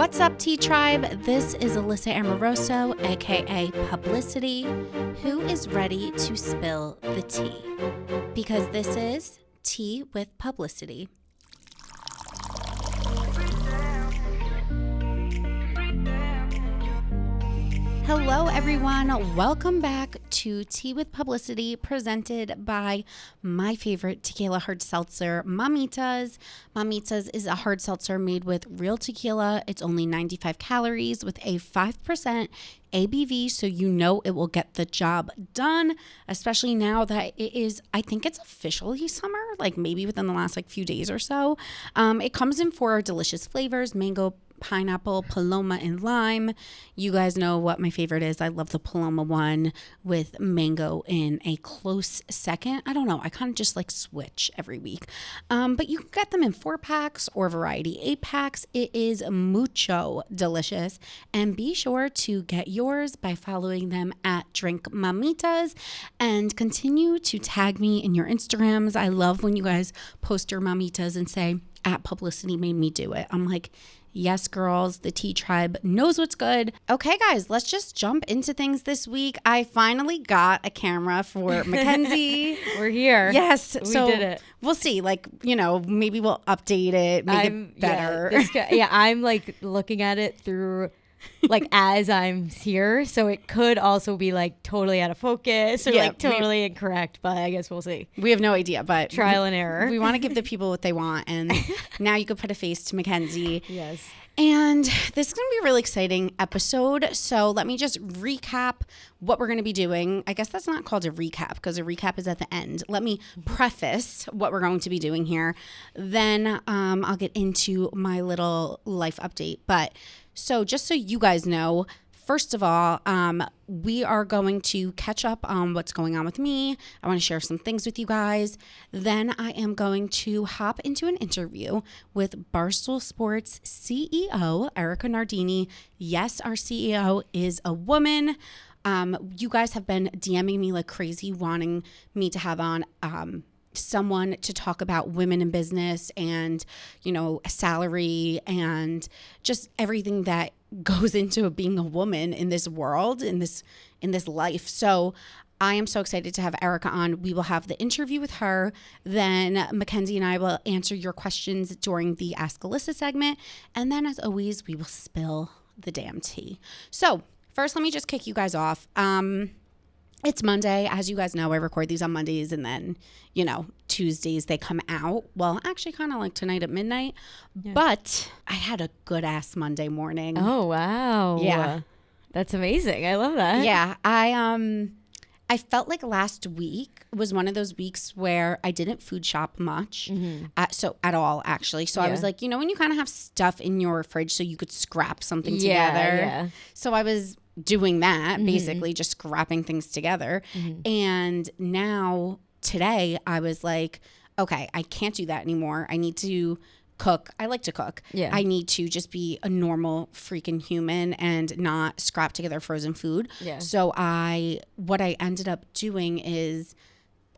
What's up, Tea Tribe? This is Alyssa Amoroso, aka Publyssity, who is ready to spill the tea. Because this is Tea with Publyssity. Hello, everyone. Welcome back to Tea with Publyssity, presented by my favorite tequila hard seltzer, Mamitas. Mamitas is a hard seltzer made with real tequila. It's only 95 calories with a 5% ABV, so you know it will get the job done, especially now that it is, I think it's officially summer, like maybe within the last few days or so. It comes in 4 delicious flavors: mango, pineapple, Paloma, and lime. You guys know what my favorite is. I love the Paloma one with mango in a close second. I don't know. I kind of just switch every week. But you can get them in 4-packs or variety 8-packs. It is mucho delicious. And be sure to get yours by following them at Drink Mamitas and continue to tag me in your Instagrams. I love when you guys post your Mamitas and say, at Publyssity made me do it. I'm like, yes, girls, the Tea Tribe knows what's good. Okay, guys, let's just jump into things this week. I finally got a camera for Mackenzie. We're here. Yes. We did it. We'll see. Maybe we'll update it, make it better. I'm looking at it through as I'm here. So it could also be totally out of focus or totally incorrect, but I guess we'll see. We have no idea, but trial and error. We want to give the people what they want. And now you could put a face to Mackenzie. Yes. And this is going to be a really exciting episode. So let me just recap what we're going to be doing. I guess that's not called a recap because a recap is at the end. Let me preface what we're going to be doing here. Then I'll get into my little life update. But so just so you guys know, first of all, we are going to catch up on what's going on with me. I want to share some things with you guys. Then I am going to hop into an interview with Barstool Sports CEO, Erika Nardini. Yes, our CEO is a woman. You guys have been DMing me like crazy, wanting me to have on someone to talk about women in business and, salary and just everything that goes into being a woman in this world, in this life. So I am so excited to have Erika on. We will have the interview with her. Then Mackenzie and I will answer your questions during the Ask Alyssa segment. And then, as always, we will spill the damn tea. So first, let me just kick you guys off. It's Monday. As you guys know, I record these on Mondays and then, Tuesdays they come out. Well, actually kind of like tonight at midnight. Yeah. But I had a good ass Monday morning. Oh, wow. Yeah. That's amazing. I love that. Yeah. I felt like last week was one of those weeks where I didn't food shop much. Mm-hmm. At all, actually. So I was like, when you kind of have stuff in your fridge so you could scrap something together. Yeah. So I was doing that, basically just scrapping things together. Mm-hmm. And now today I was like, okay, I can't do that anymore. I need to cook. I like to cook. Yeah. I need to just be a normal freaking human and not scrap together frozen food. Yeah. So what I ended up doing is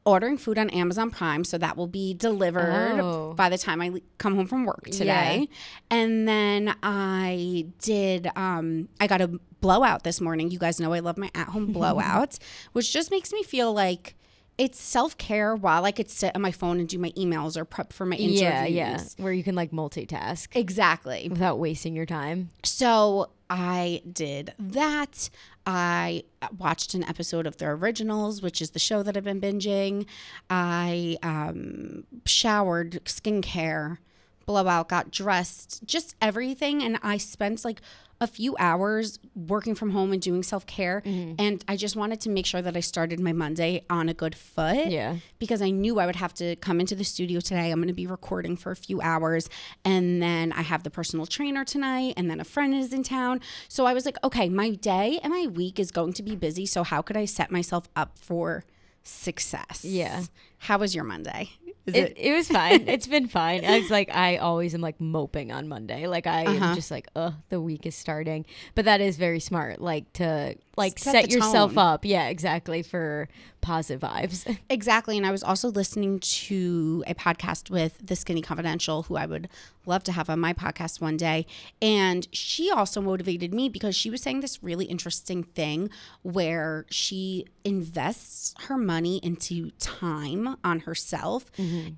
ordering food on Amazon Prime, so that will be delivered by the time I come home from work today. Yeah. And then I did, I got a blowout this morning. You guys know I love my at-home blowouts, which just makes me feel like it's self-care while I could sit on my phone and do my emails or prep for my interviews. Yeah, where you can multitask. Exactly. Without wasting your time. So I did that. I watched an episode of The Originals, which is the show that I've been binging. I showered, skincare, blowout, got dressed, just everything. And I spent a few hours working from home and doing self-care. Mm-hmm. And I just wanted to make sure that I started my Monday on a good foot. Yeah. Because I knew I would have to come into the studio today. I'm going to be recording for a few hours. And then I have the personal trainer tonight. And then a friend is in town. So I was like, okay, my day and my week is going to be busy. So how could I set myself up for success? Yeah. How was your Monday? It was fine. It's been fine. I always am moping on Monday. I am just the week is starting. But that is very smart. To like set set the yourself tone. up. Yeah, exactly, for positive vibes. Exactly. And I was also listening to a podcast with The Skinny Confidential, who I would love to have on my podcast one day. And she also motivated me because she was saying this really interesting thing where she invests her money into time on herself.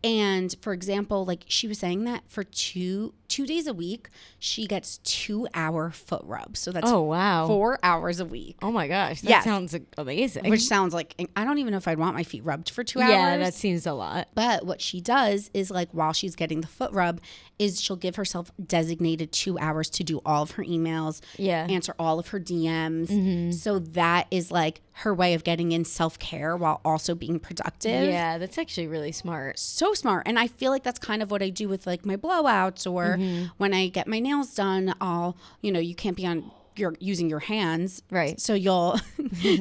And for example, like she was saying that for two days a week, she gets 2-hour foot rubs. So that's Oh, wow. 4 hours a week. Oh my gosh, that Yes. sounds amazing. Which sounds like, I don't even know if I'd want my feet rubbed for 2 hours. Yeah, that seems a lot. But what she does is, like, while she's getting the foot rub, is she'll give herself designated 2 hours to do all of her emails, answer all of her DMs. So that is like her way of getting in self-care while also being productive. Yeah, that's actually really smart. So smart. And I feel like that's kind of what I do with like my blowouts, or when I get my nails done, you can't be on you're using your hands. Right. So you'll,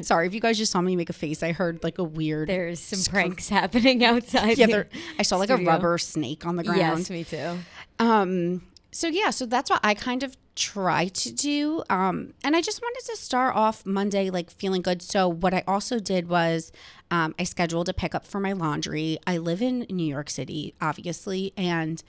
sorry, if you guys just saw me make a face, I heard like a weird. There's some pranks happening outside. Yeah, I saw like a studio. rubber snake on the ground. Yes, me too. So that's what I kind of try to do. And I just wanted to start off Monday like feeling good. So what I also did was I scheduled a pickup for my laundry. I live in New York City, obviously, and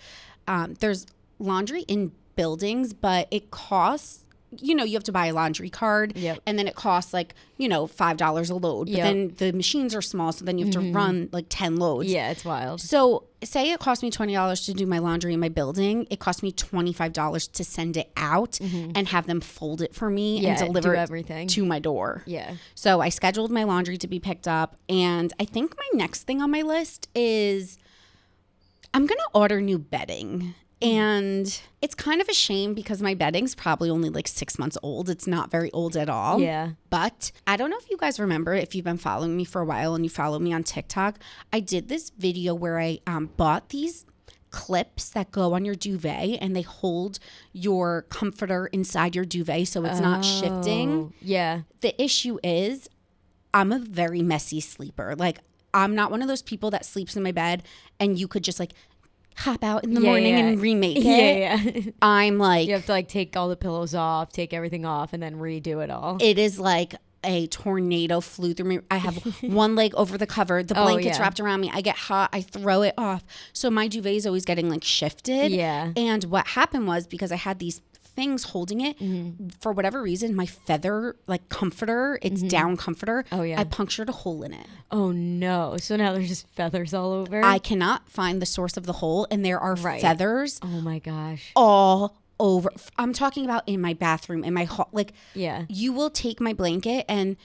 there's laundry in buildings, but it costs, you have to buy a laundry card, and then it costs like, $5 a load. But then the machines are small, so then you have to run like 10 loads. Yeah, it's wild. So say it cost me $20 to do my laundry in my building. It cost me $25 to send it out and have them fold it for me and deliver everything to my door. Yeah. So I scheduled my laundry to be picked up. And I think my next thing on my list is I'm going to order new bedding. And it's kind of a shame because my bedding's probably only like 6 months old. It's not very old at all. Yeah. But I don't know if you guys remember, if you've been following me for a while and you follow me on TikTok, I did this video where I bought these clips that go on your duvet and they hold your comforter inside your duvet so it's not shifting. Yeah. The issue is I'm a very messy sleeper. Like, I'm not one of those people that sleeps in my bed and you could just like hop out in the morning and remake it. Yeah. I'm like, You have to like take all the pillows off, take everything off, and then redo it all. it is like a tornado flew through me. I have one leg over the cover. The blanket's wrapped around me. I get hot. I throw it off. So my duvet is always getting like shifted. Yeah. And what happened was because I had these things holding it, for whatever reason, my feather like comforter, it's down comforter. Oh, yeah. I punctured a hole in it. Oh no. So now there's just feathers all over. I cannot find the source of the hole, and there are feathers Oh my gosh. all over. I'm talking about in my bathroom, in my hall. Like, Yeah. you will take my blanket and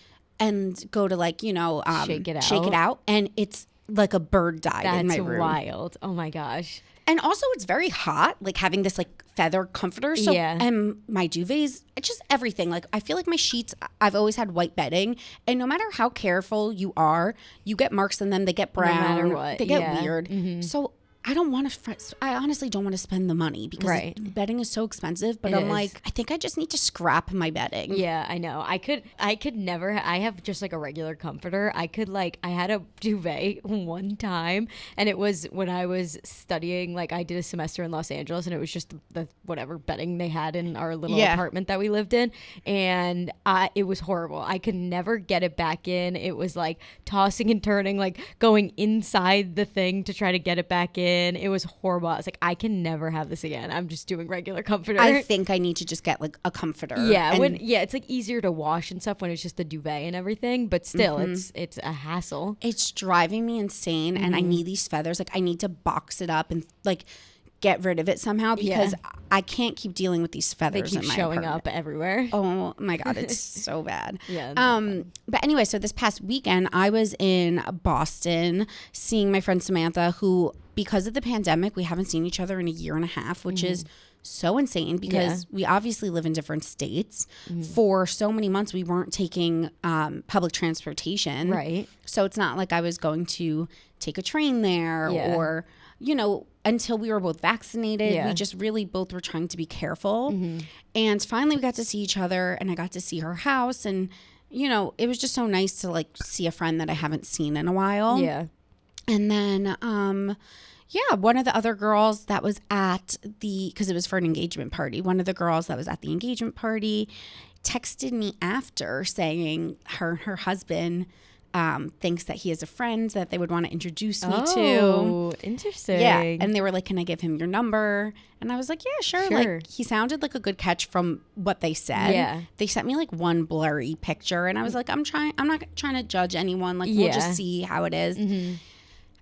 go to like, Shake it out, and it's like a bird died in my That's room. wild. Oh my gosh. And also it's very hot, like having this like feather comforter. So, and my duvets, it's just everything. Like, I feel like my sheets, I've always had white bedding, and no matter how careful you are, you get marks in them. They get brown. No matter what. They get weird. So I don't want to, I honestly don't want to spend the money because bedding is so expensive, but I'm like, I think I just need to scrap my bedding. Yeah, I know. I could never, I have just like a regular comforter. I had a duvet one time, and it was when I was studying, like I did a semester in Los Angeles, and it was just the whatever bedding they had in our little apartment that we lived in. And it was horrible. I could never get it back in. It was like tossing and turning, like going inside the thing to try to get it back in. It was horrible. I was like, I can never have this again. I'm just doing regular comforter. I think I need to just get like a comforter. Yeah, it's like easier to wash and stuff when it's just the duvet and everything, but still it's a hassle. It's driving me insane, and I need these feathers. Like, I need to box it up and like get rid of it somehow because I can't keep dealing with these feathers. They keep in my showing apartment. up everywhere. Oh my God, it's so bad. Yeah. But anyway, so this past weekend I was in Boston seeing my friend Samantha, who, because of the pandemic, we haven't seen each other in a year and a half, which is so insane because we obviously live in different states. For so many months, we weren't taking public transportation. Right. So it's not like I was going to take a train there or, until we were both vaccinated. Yeah. We just really both were trying to be careful. And finally we got to see each other, and I got to see her house. And, it was just so nice to like see a friend that I haven't seen in a while. Yeah. And then, one of the other girls that was at because it was for an engagement party, one of the girls that was at the engagement party texted me after saying her husband thinks that he is a friend that they would want to introduce me to. Oh, interesting. Yeah. And they were like, can I give him your number? And I was like, yeah, sure. Like, he sounded like a good catch from what they said. Yeah. They sent me like one blurry picture and I was like, I'm not trying to judge anyone. Like, we'll just see how it is. Mm-hmm.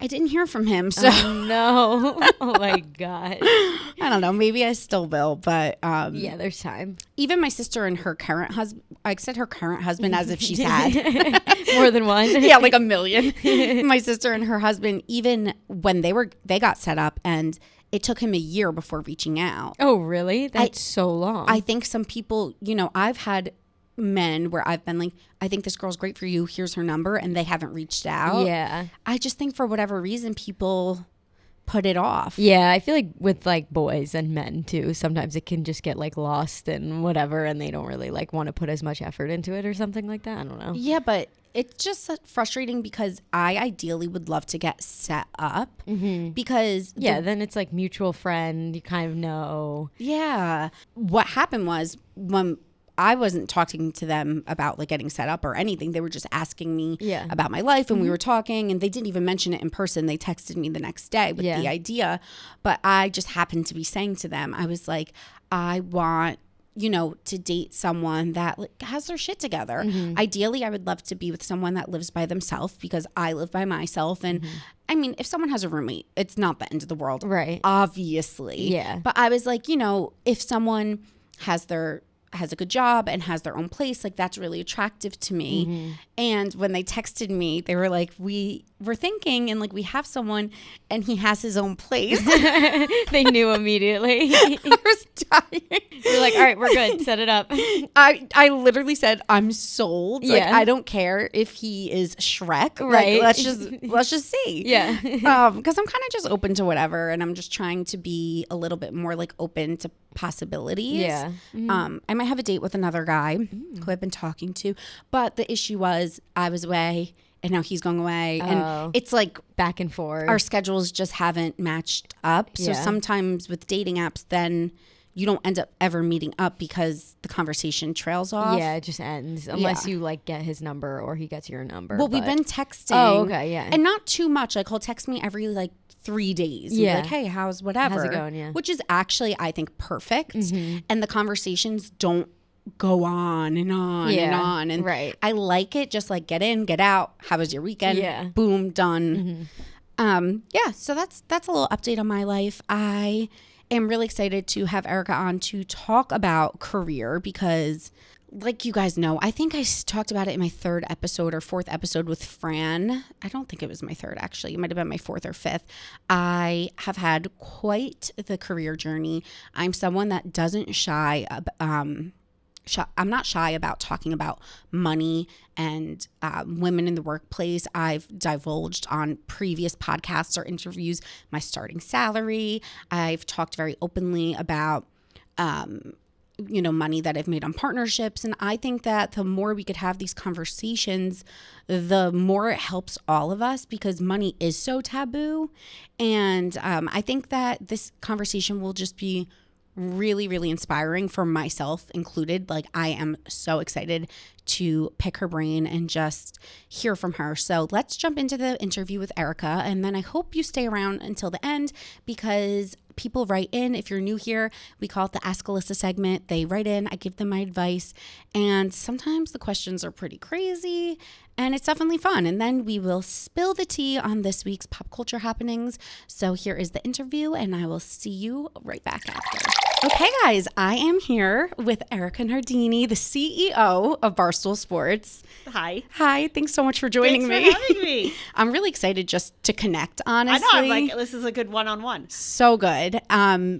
I didn't hear from him. So no. Oh my God. I don't know. Maybe I still will, but yeah, there's time. Even my sister and her current husband, I said her current husband as if she's had more than one. Yeah, like a million. My sister and her husband, even when they got set up, and it took him a year before reaching out. Oh, really? That's so long. I think some people, I've had men where I've been like, I think this girl's great for you. Here's her number. And they haven't reached out. Yeah. I just think for whatever reason, people put it off. Yeah. I feel like with like boys and men too, sometimes it can just get like lost and whatever. And they don't really like want to put as much effort into it or something like that. I don't know. Yeah. But it's just frustrating because I ideally would love to get set up because then it's like mutual friend. You kind of know. Yeah. What happened was when I wasn't talking to them about like getting set up or anything. They were just asking me about my life, and we were talking, and they didn't even mention it in person. They texted me the next day with the idea, but I just happened to be saying to them, I was like, I want, to date someone that like has their shit together. Ideally, I would love to be with someone that lives by themselves because I live by myself. And I mean, if someone has a roommate, it's not the end of the world. Right. Obviously. Yeah. But I was like, if someone has a good job and has their own place, like that's really attractive to me. And when they texted me, they were like, we were thinking, and like we have someone and he has his own place. They knew immediately. I was dying. You're like, all right, we're good. Set it up. I literally said, I'm sold. Like, I don't care if he is Shrek. Right. Like, let's just see. Yeah. Because I'm kind of just open to whatever, and I'm just trying to be a little bit more like open to possibilities. Yeah. I might have a date with another guy who I've been talking to, but the issue was I was away and now he's going away, and it's like back and forth. Our schedules just haven't matched up. So sometimes with dating apps, then you don't end up ever meeting up because the conversation trails off. Yeah, it just ends unless you like get his number or he gets your number. Well, we've been texting. Oh, okay, yeah. And not too much. Like he'll text me every like 3 days. Yeah. Like, hey, how's whatever. How's it going? Yeah. Which is actually, I think, perfect. And the conversations don't go on and on and on. And I like it. Just like get in, get out. How was your weekend? Yeah. Boom, done. So that's a little update on my life. I am really excited to have Erika on to talk about career because, like you guys know, I think I talked about it in my 3rd episode or 4th episode with Fran. I don't think it was my 3rd, actually. It might have been my 4th or 5th. I have had quite the career journey. I'm someone that doesn't shy. I'm not shy about talking about money and women in the workplace. I've divulged on previous podcasts or interviews my starting salary. I've talked very openly about money that I've made on partnerships. And I think that the more we could have these conversations, the more it helps all of us because money is so taboo. And I think that this conversation will just be really, really inspiring for myself included. Like I am so excited to pick her brain and just hear from her. So let's jump into the interview with Erika, and then I hope you stay around until the end because people write in. If you're new here, we call it the Ask Alyssa segment. They write in, I give them my advice, and sometimes the questions are pretty crazy and it's definitely fun. And then we will spill the tea on this week's pop culture happenings. So here is the interview, and I will see you right back after. Okay, guys, I am here with Erika Nardini, the CEO of Barstool Sports. Hi. Hi, thanks so much for joining me. Thanks for having me. I'm really excited just to connect, honestly. I know, I'm like, this is a good one-on-one. So good.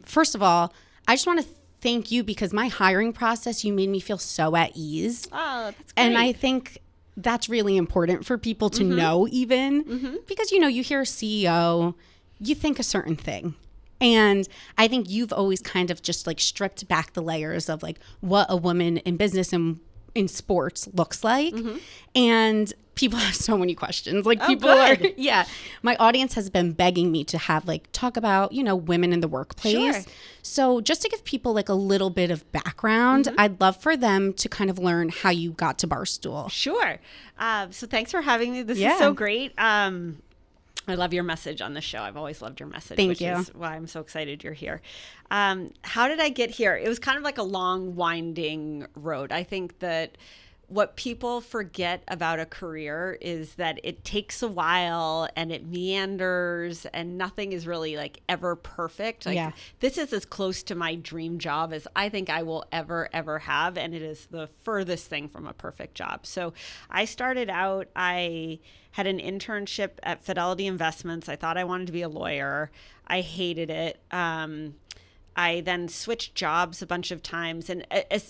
First of all, I just want to thank you because my hiring process, you made me feel so at ease. Oh, that's great. And I think that's really important for people to know even because, you hear a CEO, you think a certain thing. And I think you've always kind of just like stripped back the layers of like what a woman in business and in sports looks like. And people have so many questions. Like, Oh, people are, good. yeah. My audience has been begging me to have, like, talk about, you know, women in the workplace. Sure. So just to give people, like, a little bit of background, I'd love for them to kind of learn how you got to Barstool. Sure. So thanks for having me. This Yeah. is so great. I love your message on the show. I've always loved your message. Thank which you. is why I'm so excited you're here. How did I get here? It was kind of like a long, winding road. I think that what people forget about a career is that it takes a while and it meanders and nothing is really like ever perfect. Like, Yeah. this is as close to my dream job as I think I will ever have. And it is the furthest thing from a perfect job. So I started out, I had an internship at Fidelity Investments. I thought I wanted to be a lawyer. I hated it. I then switched jobs a bunch of times and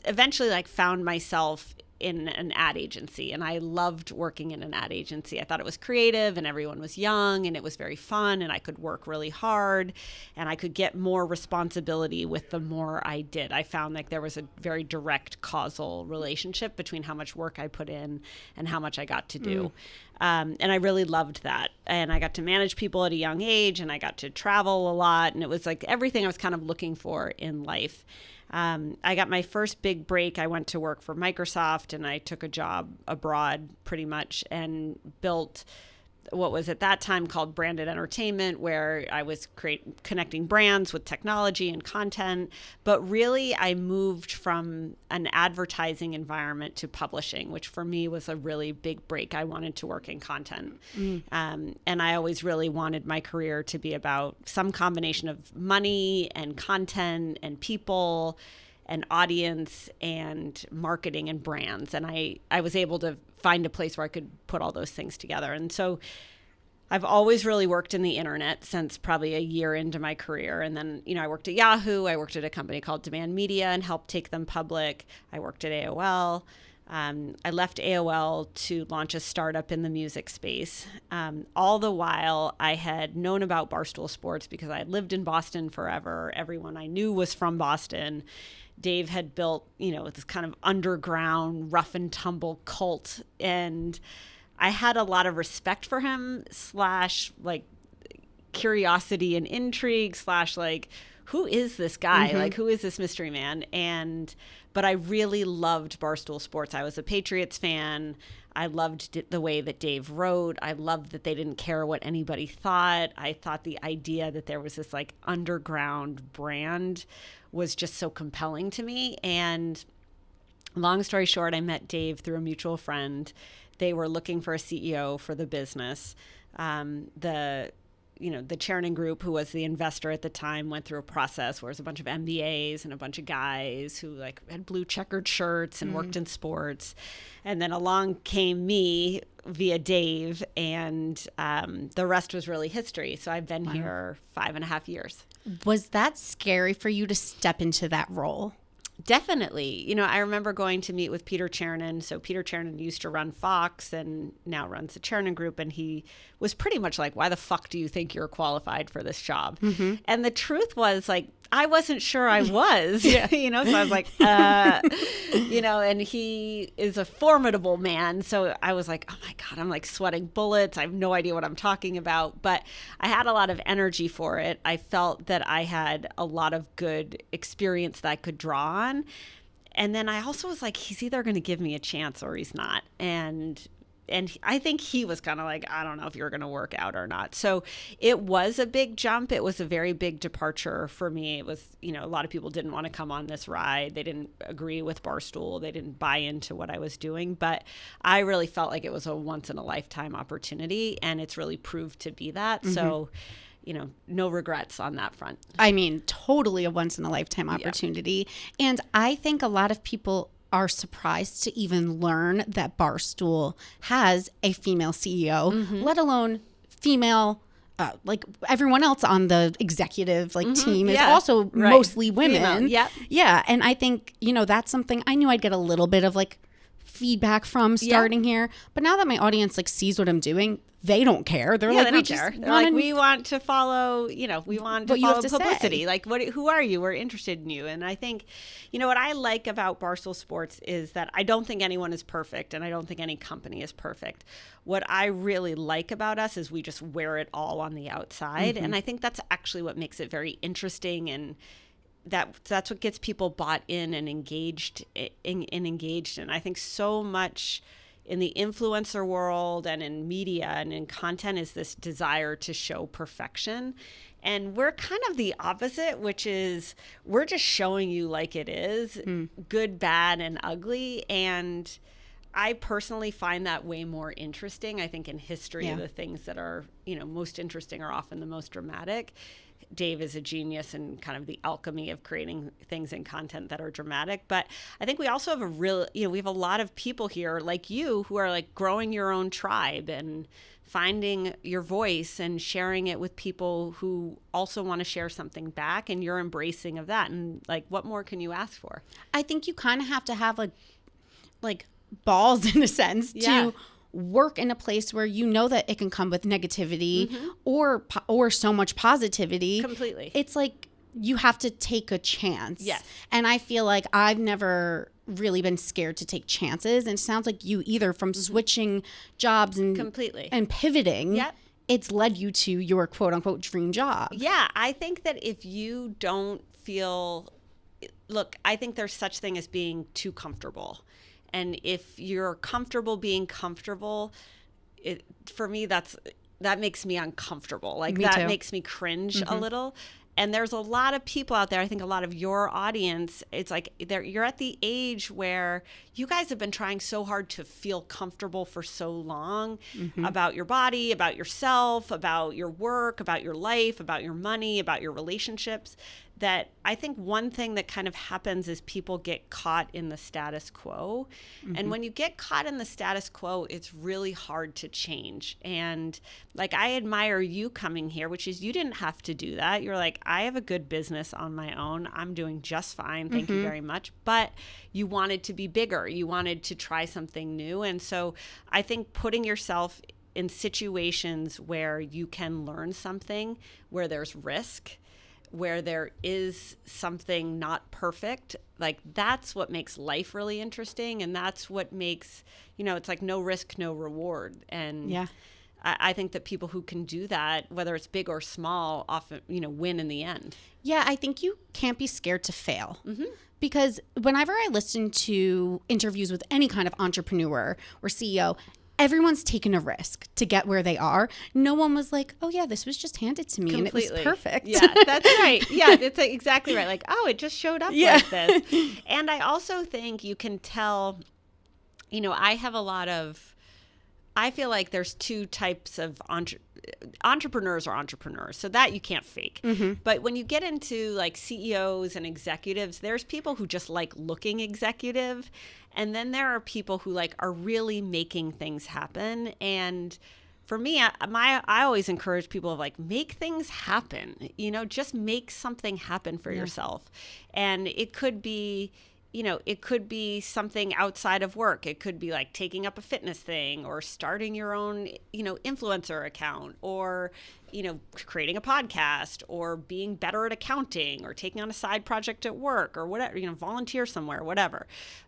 eventually like found myself in an ad agency, and I loved working in an ad agency. I thought it was creative and everyone was young and it was very fun and I could work really hard and I could get more responsibility with the more I did. I found like there was a very direct causal relationship between how much work I put in and how much I got to do. And I really loved that. And I got to manage people at a young age and I got to travel a lot, and it was like everything I was kind of looking for in life. I got my first big break. I went to work for Microsoft and I took a job abroad pretty much and built what was at that time called branded entertainment, where I was connecting brands with technology and content. But really, I moved from an advertising environment to publishing, which for me was a really big break. I wanted to work in content. And I always really wanted my career to be about some combination of money and content and people and audience and marketing and brands. And I was able to find a place where I could put all those things together. And so I've always really worked in the internet since probably a year into my career. And then, you know, I worked at Yahoo. I worked at a company called Demand Media and helped take them public. I worked at AOL. I left AOL to launch a startup in the music space. All the while, I had known about Barstool Sports because I had lived in Boston forever. Everyone I knew was from Boston. Dave had built, you know, this kind of underground, rough and tumble cult. And I had a lot of respect for him, / like curiosity and intrigue / like, who is this guy? Like, who is this mystery man? But I really loved Barstool Sports. I was a Patriots fan. I loved the way that Dave wrote. I loved that they didn't care what anybody thought. I thought the idea that there was this like underground brand was just so compelling to me. And long story short, I met Dave through a mutual friend. They were looking for a CEO for the business. The Chernin Group, who was the investor at the time, went through a process where it was a bunch of MBAs and a bunch of guys who like had blue checkered shirts and worked in sports. And then along came me via Dave, and the rest was really history. So I've been here 5.5 years. Was that scary for you to step into that role? Definitely. You know, I remember going to meet with Peter Chernin. So Peter Chernin used to run Fox and now runs the Chernin Group. And he was pretty much like, why the fuck do you think you're qualified for this job? And the truth was, like, I wasn't sure I was, you know, so I was like, you know, and he is a formidable man. So I was like, oh my God, I'm like sweating bullets. I have no idea what I'm talking about, but I had a lot of energy for it. I felt that I had a lot of good experience that I could draw on. And then I also was like, he's either going to give me a chance or he's not. And I think he was kind of like, I don't know if you're going to work out or not. So it was a big jump. It was a very big departure for me. It was, you know, a lot of people didn't want to come on this ride. They didn't agree with Barstool. They didn't buy into what I was doing. But I really felt like it was a once in a lifetime opportunity, and it's really proved to be that. So, you know, no regrets on that front. I mean, totally a once in a lifetime opportunity. And I think a lot of people are surprised to even learn that Barstool has a female CEO, let alone female, like everyone else on the executive team is also mostly women. Female. Yeah. And I think, you know, that's something I knew I'd get a little bit of like feedback from starting here. But now that my audience like sees what I'm doing, they don't care. They're like, they don't care. They're like, we want to follow, we want to follow Publyssity. Like, who are you? We're interested in you. And I think, what I like about Barstool Sports is that I don't think anyone is perfect, and I don't think any company is perfect. What I really like about us is we just wear it all on the outside. And I think that's actually what makes it very interesting, and that's what gets people bought in and engaged in. I think so much in the influencer world and in media and in content is this desire to show perfection. And we're kind of the opposite, which is we're just showing you like it is, good, bad, and ugly. And I personally find that way more interesting. I think in history, the things that are, most interesting are often the most dramatic. Dave is a genius in kind of the alchemy of creating things in content that are dramatic. But I think we also have we have a lot of people here like you who are like growing your own tribe and finding your voice and sharing it with people who also want to share something back, and you're embracing of that. And like, what more can you ask for? I think you kind of have to have like balls in a sense to work in a place where that it can come with negativity or so much positivity. Completely. It's like you have to take a chance. Yes. And I feel like I've never really been scared to take chances. And it sounds like you either from switching jobs and completely and pivoting. Yep. It's led you to your quote unquote dream job. Yeah. I think that if you don't I think there's such thing as being too comfortable. And if you're comfortable being comfortable, for me, that makes me uncomfortable. Like me that too. makes me cringe a little. And there's a lot of people out there, I think a lot of your audience, it's like you're at the age where you guys have been trying so hard to feel comfortable for so long about your body, about yourself, about your work, about your life, about your money, about your relationships, that I think one thing that kind of happens is people get caught in the status quo. And when you get caught in the status quo, it's really hard to change. And like, I admire you coming here, which is you didn't have to do that. You're like, I have a good business on my own. I'm doing just fine. Thank you very much. But you wanted to be bigger. You wanted to try something new. And so I think putting yourself in situations where you can learn something, where there's risk, where there is something not perfect, like that's what makes life really interesting. And that's what makes, it's like no risk, no reward. And I think that people who can do that, whether it's big or small, often, win in the end. Yeah, I think you can't be scared to fail. Because whenever I listen to interviews with any kind of entrepreneur or CEO, everyone's taken a risk to get where they are. No one was like, oh yeah, this was just handed to me Completely. And it was perfect. Yeah, that's right. Yeah, it's exactly right. Like, oh, it just showed up like this. And I also think you can tell, I feel like there's two types of entrepreneurs are entrepreneurs, so that you can't fake. But when you get into like CEOs and executives, there's people who just like looking executive, and then there are people who like are really making things happen. And for me, I always encourage people of like, make things happen, just make something happen for yourself. And it could be, it could be something outside of work. It could be like taking up a fitness thing or starting your own, influencer account, or, creating a podcast, or being better at accounting, or taking on a side project at work, or whatever, volunteer somewhere, whatever.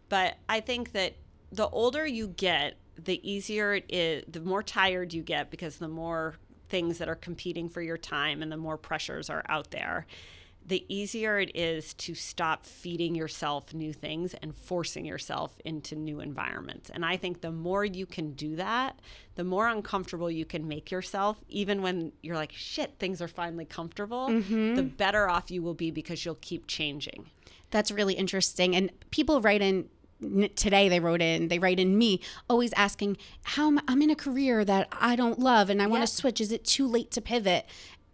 But I think that the older you get, the easier it is, the more tired you get, because the more things that are competing for your time and the more pressures are out there, the easier it is to stop feeding yourself new things and forcing yourself into new environments. And I think the more you can do that, the more uncomfortable you can make yourself, even when you're like, shit, things are finally comfortable, the better off you will be, because you'll keep changing. That's really interesting. And people write in today, they write in me always asking how I'm in a career that I don't love and I want to switch. Is it too late to pivot?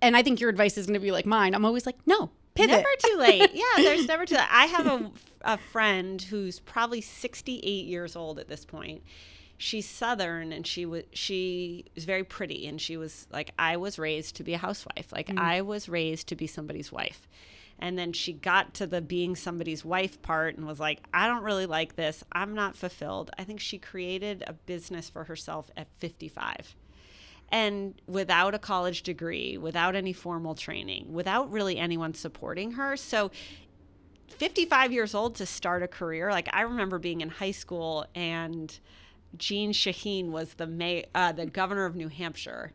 And I think your advice is going to be like mine. I'm always like, no, pivot. Never too late. Yeah, there's never too late. I have a friend who's probably 68 years old at this point. She's Southern, and she was very pretty, and she was like, I was raised to be a housewife. Like I was raised to be somebody's wife. And then she got to the being somebody's wife part and was like, I don't really like this. I'm not fulfilled. I think she created a business for herself at 55. And without a college degree, without any formal training, without really anyone supporting her. So 55 years old to start a career. Like, I remember being in high school and Jean Shaheen was the governor of New Hampshire.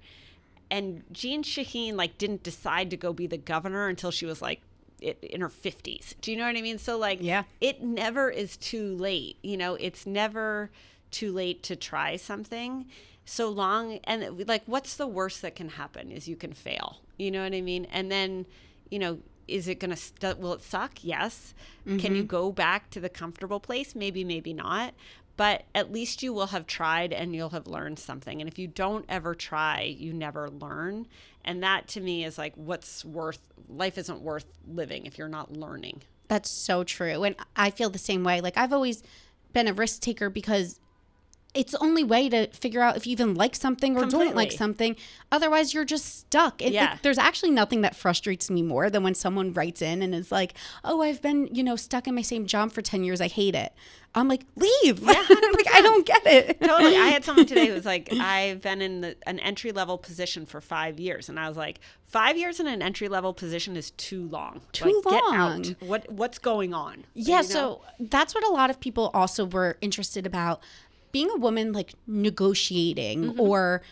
And Jean Shaheen like didn't decide to go be the governor until she was like in her 50s. Do you know what I mean? So like, it never is too late. You know, it's never too late to try something. So long, and like, what's the worst that can happen is you can fail. You know what I mean? And then, you know, is it going to, will it suck? Yes. Can you go back to the comfortable place? Maybe, maybe not. But at least you will have tried and you'll have learned something. And if you don't ever try, you never learn. And that to me is like, life isn't worth living if you're not learning. That's so true. And I feel the same way. Like, I've always been a risk taker because it's the only way to figure out if you even like something or don't like something. Otherwise, you're just stuck. And there's actually nothing that frustrates me more than when someone writes in and is like, oh, I've been, stuck in my same job for 10 years. I hate it. I'm like, leave. Yeah, like, I don't get it. Totally. I had someone today who was like, I've been in an entry-level position for 5 years. And I was like, 5 years in an entry-level position is too long. Too long. Get out. What's going on? Yeah, so that's what a lot of people also were interested about. Being a woman, like negotiating or,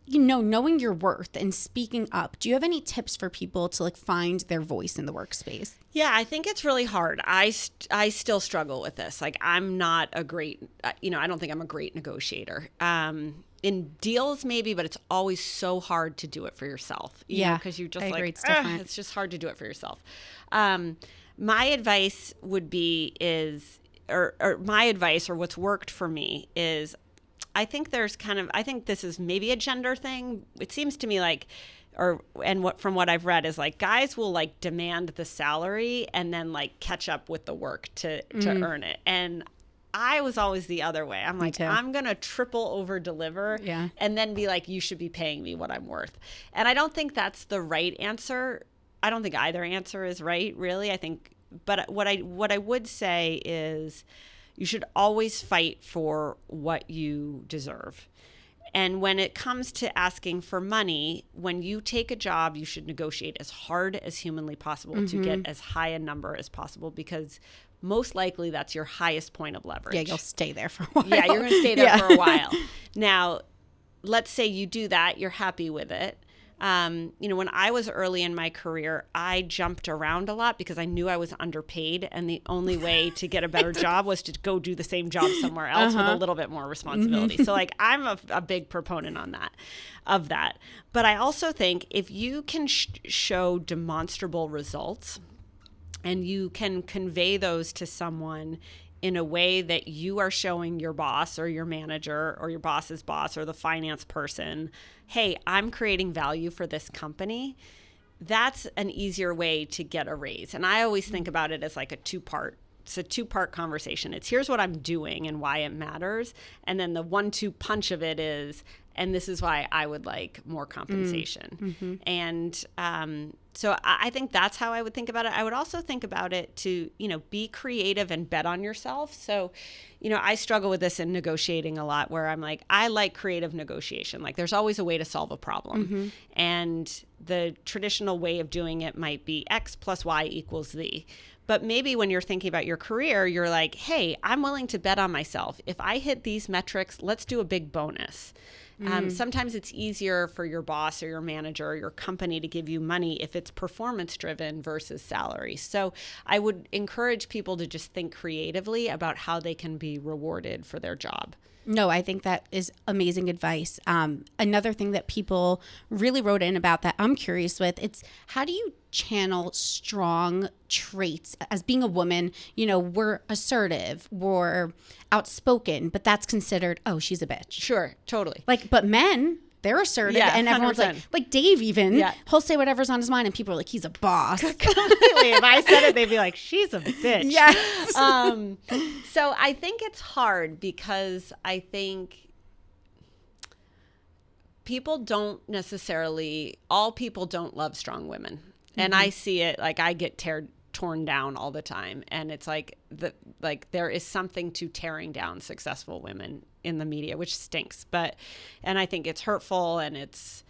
knowing your worth and speaking up. Do you have any tips for people to like find their voice in the workspace? Yeah, I think it's really hard. I still struggle with this. Like, I'm not a great, I don't think I'm a great negotiator. In deals maybe, but it's always so hard to do it for yourself. Because you're just like, it's just hard to do it for yourself. My advice would be or my advice or what's worked for me is I think this is maybe a gender thing. It seems to me like, from what I've read is like guys will like demand the salary and then like catch up with the work to earn it. And I was always the other way. I'm like, I'm going to triple over deliver and then be like, you should be paying me what I'm worth. And I don't think that's the right answer. I don't think either answer is right, really. I think, but what I would say is you should always fight for what you deserve. And when it comes to asking for money, when you take a job, you should negotiate as hard as humanly possible to get as high a number as possible, because most likely that's your highest point of leverage. Yeah, you'll stay there for a while. Yeah, you're going to stay there for a while. Now, let's say you do that, you're happy with it. When I was early in my career, I jumped around a lot because I knew I was underpaid, and the only way to get a better job was to go do the same job somewhere else with a little bit more responsibility. So like, I'm a big proponent of that. But I also think if you can show demonstrable results and you can convey those to someone in a way that you are showing your boss or your manager or your boss's boss or the finance person, hey, I'm creating value for this company, that's an easier way to get a raise. And I always think about it as like it's a two-part conversation. It's here's what I'm doing and why it matters. And then the 1-2 punch of it is, and this is why I would like more compensation. And so I think that's how I would think about it. I would also think about it to, be creative and bet on yourself. So, I struggle with this in negotiating a lot, where I'm like, I like creative negotiation. Like, there's always a way to solve a problem. And the traditional way of doing it might be X plus Y equals Z. But maybe when you're thinking about your career, you're like, hey, I'm willing to bet on myself. If I hit these metrics, let's do a big bonus. Sometimes it's easier for your boss or your manager or your company to give you money if it's performance driven versus salary. So I would encourage people to just think creatively about how they can be rewarded for their job. No, I think that is amazing advice. Another thing that people really wrote in about that I'm curious with, it's how do you channel strong traits as being a woman? We're assertive, we're outspoken, but that's considered, oh, she's a bitch. Sure, totally. Like, but men, they're assertive, and everyone's 100%. like Dave even, he'll say whatever's on his mind, and people are like, he's a boss. Completely. If I said it, they'd be like, she's a bitch. Yes. So I think it's hard because I think all people don't love strong women. And I see it, like I get torn down all the time. And it's like there is something to tearing down successful women in the media, which stinks. And I think it's hurtful and it's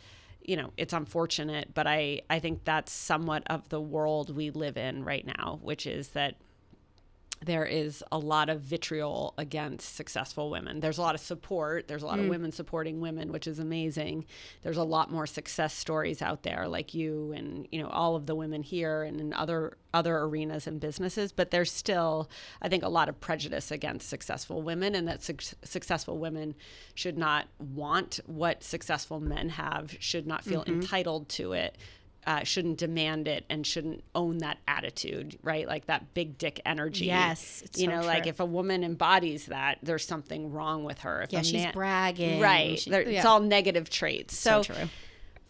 unfortunate, but I think that's somewhat of the world we live in right now, which is that there is a lot of vitriol against successful women. There's a lot of support. There's a lot of women supporting women, which is amazing. There's a lot more success stories out there like you and, all of the women here and in other arenas and businesses. But there's still, I think, a lot of prejudice against successful women, and that successful women should not want what successful men have, should not feel entitled to it. Shouldn't demand it and shouldn't own that attitude, right? Like that big dick energy. Yes. It's like if a woman embodies that, there's something wrong with her. If she's bragging. Right. It's all negative traits. So true.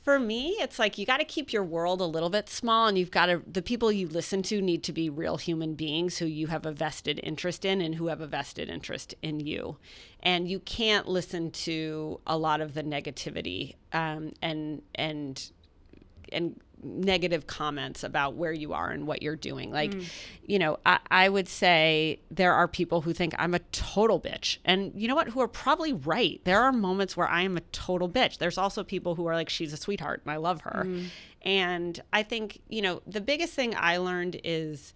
For me, it's like you got to keep your world a little bit small, and the people you listen to need to be real human beings who you have a vested interest in and who have a vested interest in you. And you can't listen to a lot of the negativity and negative comments about where you are and what you're doing. Like, I would say there are people who think I'm a total bitch. And you know what? Who are probably right. There are moments where I am a total bitch. There's also people who are like, she's a sweetheart and I love her. And I think, the biggest thing I learned is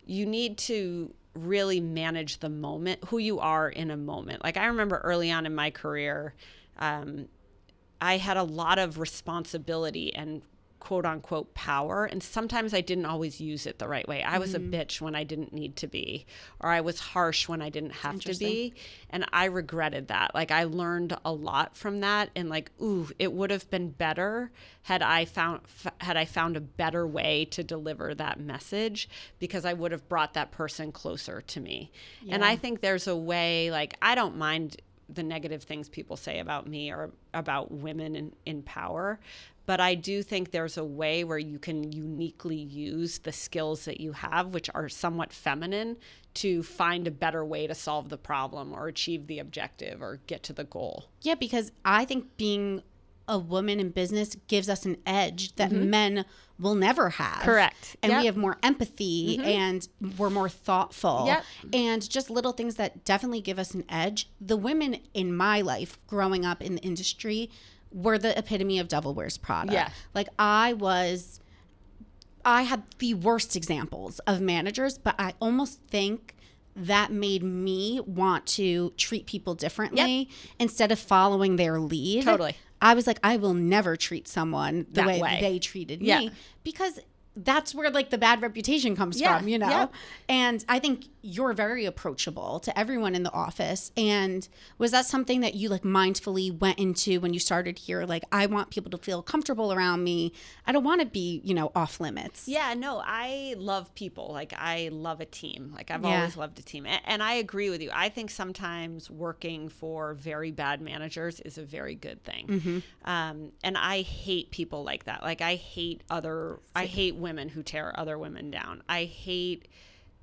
you need to really manage the moment, who you are in a moment. Like I remember early on in my career, I had a lot of responsibility and quote unquote power. And sometimes I didn't always use it the right way. I was a bitch when I didn't need to be, or I was harsh when I didn't have to be. And I regretted that. Like I learned a lot from that. And like, it would have been better had I found a better way to deliver that message, because I would have brought that person closer to me. Yeah. And I think there's a way, like, I don't mind the negative things people say about me or about women in power. But I do think there's a way where you can uniquely use the skills that you have, which are somewhat feminine, to find a better way to solve the problem or achieve the objective or get to the goal. Yeah, because I think being a woman in business gives us an edge that men will never have. Correct. And we have more empathy and we're more thoughtful. Yep. And just little things that definitely give us an edge. The women in my life growing up in the industry were the epitome of Devil Wears Prada. Yeah. Like I had the worst examples of managers, but I almost think that made me want to treat people differently instead of following their lead. Totally. I was like, I will never treat someone the way they treated me, because that's where like the bad reputation comes from, And I think you're very approachable to everyone in the office. And was that something that you like mindfully went into when you started here? Like, I want people to feel comfortable around me. I don't want to be, off limits. Yeah, no, I love people. Like, I love a team. Like, I've always loved a team. And I agree with you. I think sometimes working for very bad managers is a very good thing. And I hate people like that. Like, I hate women who tear other women down. I hate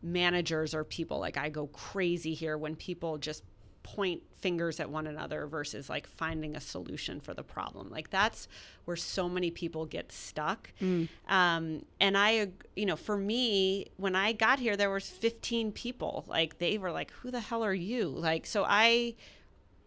managers or people. Like, I go crazy here when people just point fingers at one another versus like finding a solution for the problem. Like, that's where so many people get stuck. And I, for me, when I got here, there was 15 people. Like, they were like, who the hell are you? Like, so I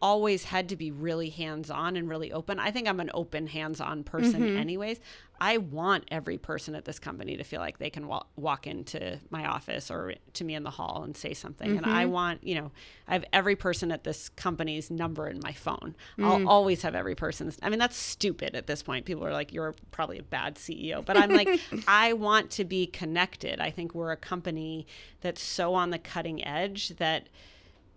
always had to be really hands-on and really open. I think I'm an open, hands-on person anyways. I want every person at this company to feel like they can walk into my office or to me in the hall and say something. And I want, I have every person at this company's number in my phone. I'll always have every person's. I mean, that's stupid at this point. People are like, you're probably a bad CEO. But I'm like, I want to be connected. I think we're a company that's so on the cutting edge that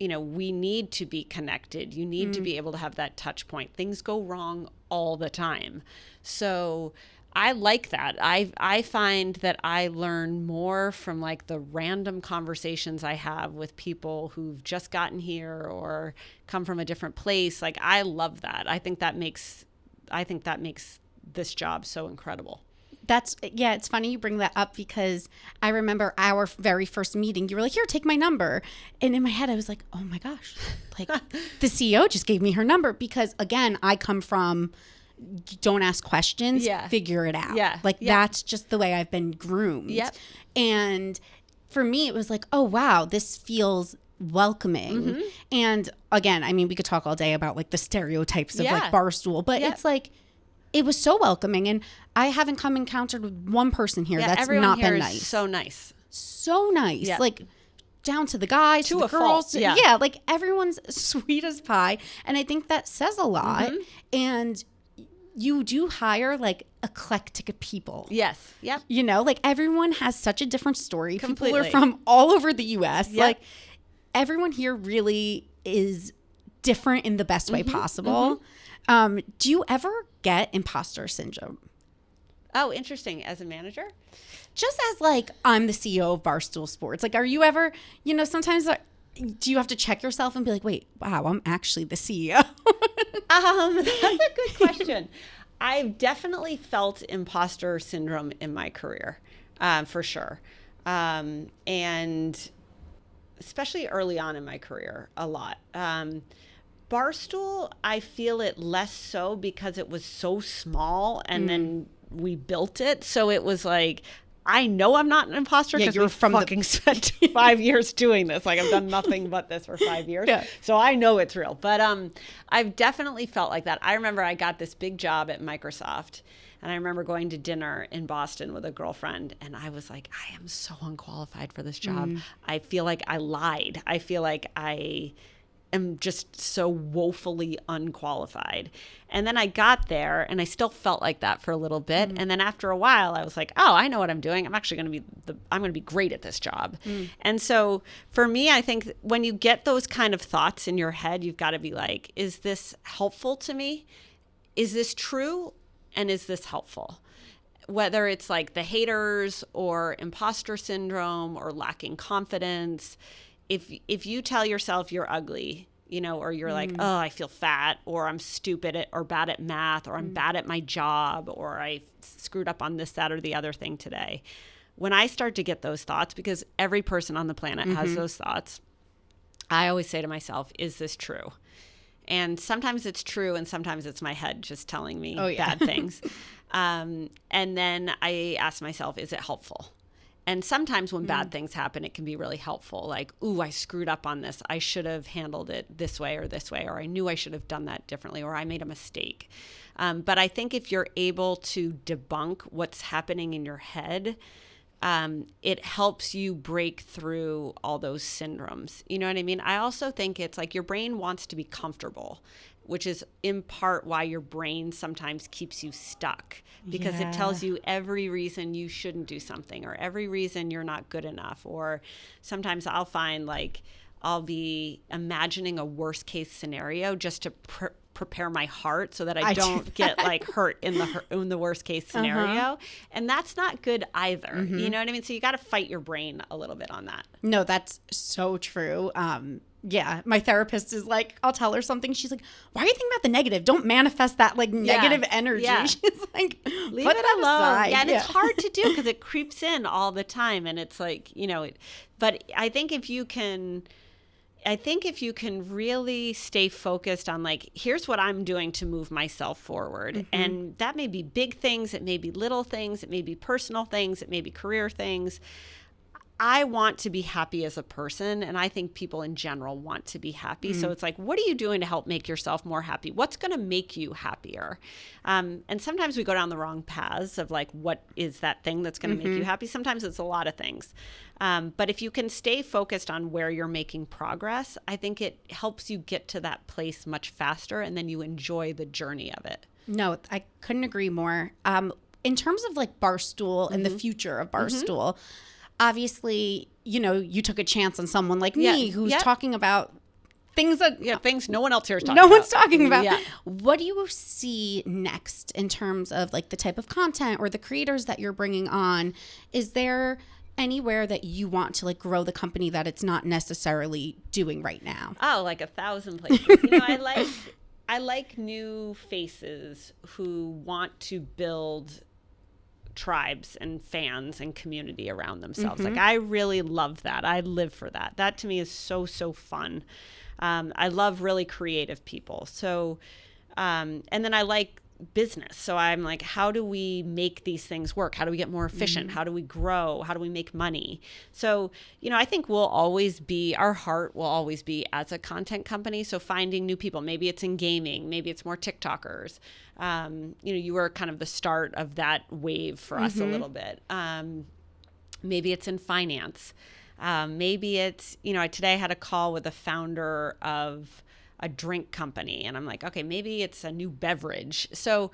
we need to be connected. You need to be able to have that touch point. Things go wrong all the time. So I like that. I find that I learn more from like the random conversations I have with people who've just gotten here or come from a different place. Like, I love that. I think that makes this job so incredible. It's funny you bring that up, because I remember our very first meeting, you were like, here, take my number. And in my head, I was like, oh my gosh, like the CEO just gave me her number, because again, I come from don't ask questions, figure it out. Like that's just the way I've been groomed. And for me, it was like, oh, wow, this feels welcoming. And again, I mean, we could talk all day about like the stereotypes of like Barstool, but it's like, it was so welcoming. And I haven't come encountered with one person here that's not been nice. So nice. So nice. Like down to the guys, to the girls. Like everyone's sweet as pie. And I think that says a lot. And you do hire like eclectic people. You know, like everyone has such a different story. Completely. People are from all over the US. Like everyone here really is different in the best way possible. Do you ever get imposter syndrome? Oh, interesting. As a manager? Just as like, I'm the CEO of Barstool Sports. Like, are you ever, you know, sometimes do you have to check yourself and be like, wait, wow, I'm actually the CEO? That's a good question. I've definitely felt imposter syndrome in my career, for sure. And especially early on in my career, a lot. Barstool, I feel it less so because it was so small and then we built it. So it was like, I know I'm not an imposter because we fucking spent 5 years doing this. Like I've done nothing but this for 5 years. So I know it's real. But I've definitely felt like that. I remember I got this big job at Microsoft. And I remember going to dinner in Boston with a girlfriend. And I was like, I am so unqualified for this job. I feel like I lied. I feel like I am just so woefully unqualified. And then I got there and I still felt like that for a little bit. And then after a while I was like, oh, I know what I'm doing. I'm actually going to be great at this job. And so for me, I think when you get those kind of thoughts in your head, you've got to be like, is this helpful to me? Is this true? And is this helpful? Whether it's like the haters or imposter syndrome or lacking confidence, if you tell yourself you're ugly, you know, or you're like, oh, I feel fat, or I'm stupid or bad at math, or I'm bad at my job, or I screwed up on this, that, or the other thing today. When I start to get those thoughts, because every person on the planet has those thoughts, I always say to myself, is this true? And sometimes it's true, and sometimes it's my head just telling me bad things. And then I ask myself, is it helpful? And sometimes when bad things happen, it can be really helpful. Like, ooh, I screwed up on this. I should have handled it this way, or I knew I should have done that differently, or I made a mistake. But I think if you're able to debunk what's happening in your head, it helps you break through all those syndromes. You know what I mean? I also think it's like your brain wants to be comfortable, which is in part why your brain sometimes keeps you stuck, because it tells you every reason you shouldn't do something, or every reason you're not good enough. Or sometimes I'll find like I'll be imagining a worst case scenario just to prepare my heart so that I don't get like hurt in the worst case scenario. And that's not good either. You know what I mean? So you got to fight your brain a little bit on that. No, that's so true. Yeah, my therapist is like, I'll tell her something. She's like, why are you thinking about the negative? Don't manifest that like negative energy. She's like, leave it alone. Aside. Yeah, and it's hard to do because it creeps in all the time. And it's like, you know, but I think if you can really stay focused on like, here's what I'm doing to move myself forward. And that may be big things. It may be little things. It may be personal things. It may be career things. I want to be happy as a person, and I think people in general want to be happy. So it's like, what are you doing to help make yourself more happy? What's going to make you happier? And sometimes we go down the wrong paths of like, what is that thing that's going to make you happy? Sometimes it's a lot of things. But if you can stay focused on where you're making progress, I think it helps you get to that place much faster, and then you enjoy the journey of it. No, I couldn't agree more. In terms of like Barstool and the future of Barstool, obviously, you know, you took a chance on someone like me who's talking about things that things no one else here is talking about. No one's talking about. What do you see next in terms of like the type of content or the creators that you're bringing on? Is there anywhere that you want to like grow the company that it's not necessarily doing right now? Oh, like 1,000 places. You know, I like new faces who want to build tribes and fans and community around themselves. Like, I really love that. I live for that. That to me is so fun. I love really creative people. So, and then I like business. So I'm like, how do we make these things work? How do we get more efficient? How do we grow? How do we make money? So, I think our heart will always be as a content company. So finding new people, maybe it's in gaming, maybe it's more TikTokers. You were kind of the start of that wave for us a little bit. Maybe it's in finance. Maybe it's, today I had a call with a founder of a drink company, and I'm like, okay, maybe it's a new beverage. So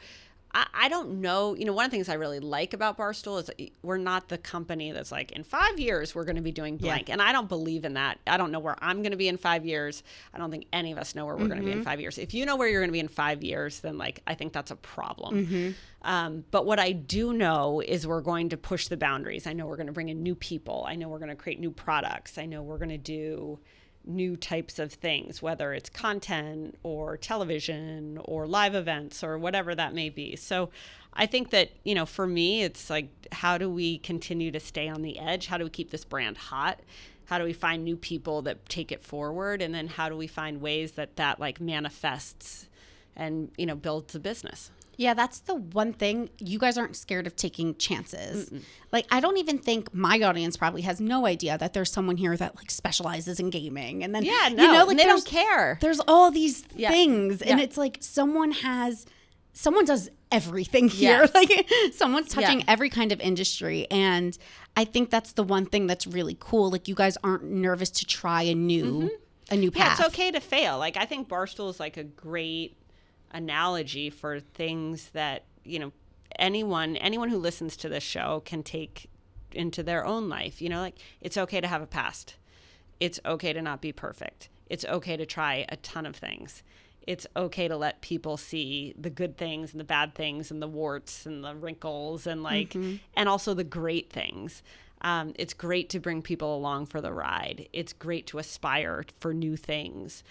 I don't know. One of the things I really like about Barstool is we're not the company that's like, in 5 years, we're going to be doing blank. And I don't believe in that. I don't know where I'm going to be in 5 years. I don't think any of us know where we're going to be in 5 years. If you know where you're going to be in 5 years, then I think that's a problem. But what I do know is we're going to push the boundaries. I know we're going to bring in new people. I know we're going to create new products. I know we're going to do new types of things, whether it's content or television or live events or whatever that may be. So I think that, for me, it's like, how do we continue to stay on the edge? How do we keep this brand hot? How do we find new people that take it forward? And then how do we find ways that manifests and, builds a business? Yeah, that's the one thing. You guys aren't scared of taking chances. I don't even think my audience probably has no idea that there's someone here that specializes in gaming. And then, they don't care. There's all these things. And it's like someone does everything here. Someone's touching every kind of industry. And I think that's the one thing that's really cool. You guys aren't nervous to try a new path. Yeah, it's okay to fail. I think Barstool is a great analogy for things that anyone who listens to this show can take into their own life. It's okay to have a past. It's okay to not be perfect. It's okay to try a ton of things. It's okay to let people see the good things and the bad things and the warts and the wrinkles and and also the great things. It's great to bring people along for the ride. It's great to aspire for new things.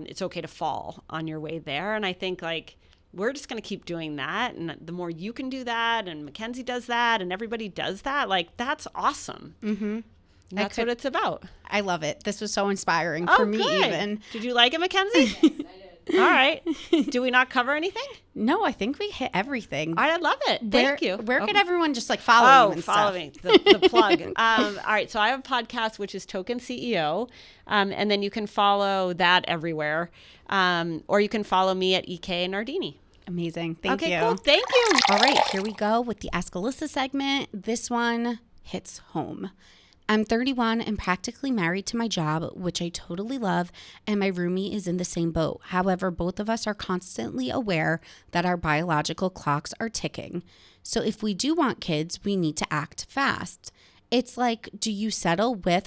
It's okay to fall on your way there. And I think we're just going to keep doing that. And the more you can do that, and Mackenzie does that, and everybody does that, that's awesome. That's what it's about. I love it. This was so inspiring for me even. Did you like it, Mackenzie? Yes, I did. All right. Do we not cover anything? No, I think we hit everything. I love it. Thank you. Where can everyone just follow you and follow me. The plug. All right. So I have a podcast, which is Token CEO. And then you can follow that everywhere. Or you can follow me at Erika Nardini. Amazing. Thank you. Okay, cool. Thank you. All right. Here we go with the Ask Alyssa segment. This one hits home. I'm 31 and practically married to my job, which I totally love, and my roomie is in the same boat. However, both of us are constantly aware that our biological clocks are ticking. So if we do want kids, we need to act fast. It's do you settle with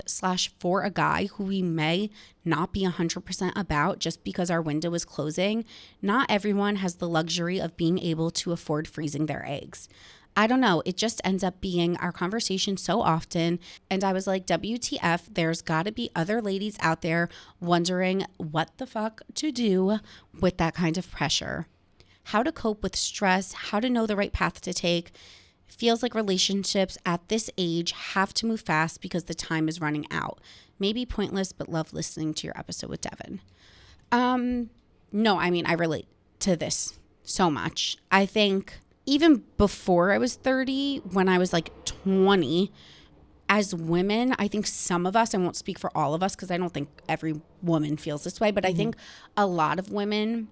/ for a guy who we may not be 100% about just because our window is closing? Not everyone has the luxury of being able to afford freezing their eggs. I don't know. It just ends up being our conversation so often. And I was like, WTF, there's got to be other ladies out there wondering what the fuck to do with that kind of pressure. How to cope with stress, how to know the right path to take. Feels like relationships at this age have to move fast because the time is running out. Maybe pointless, but love listening to your episode with Devin. No, I mean, I relate to this so much. I think even before I was 30, when I was 20, as women, I think some of us, I won't speak for all of us because I don't think every woman feels this way, but I think a lot of women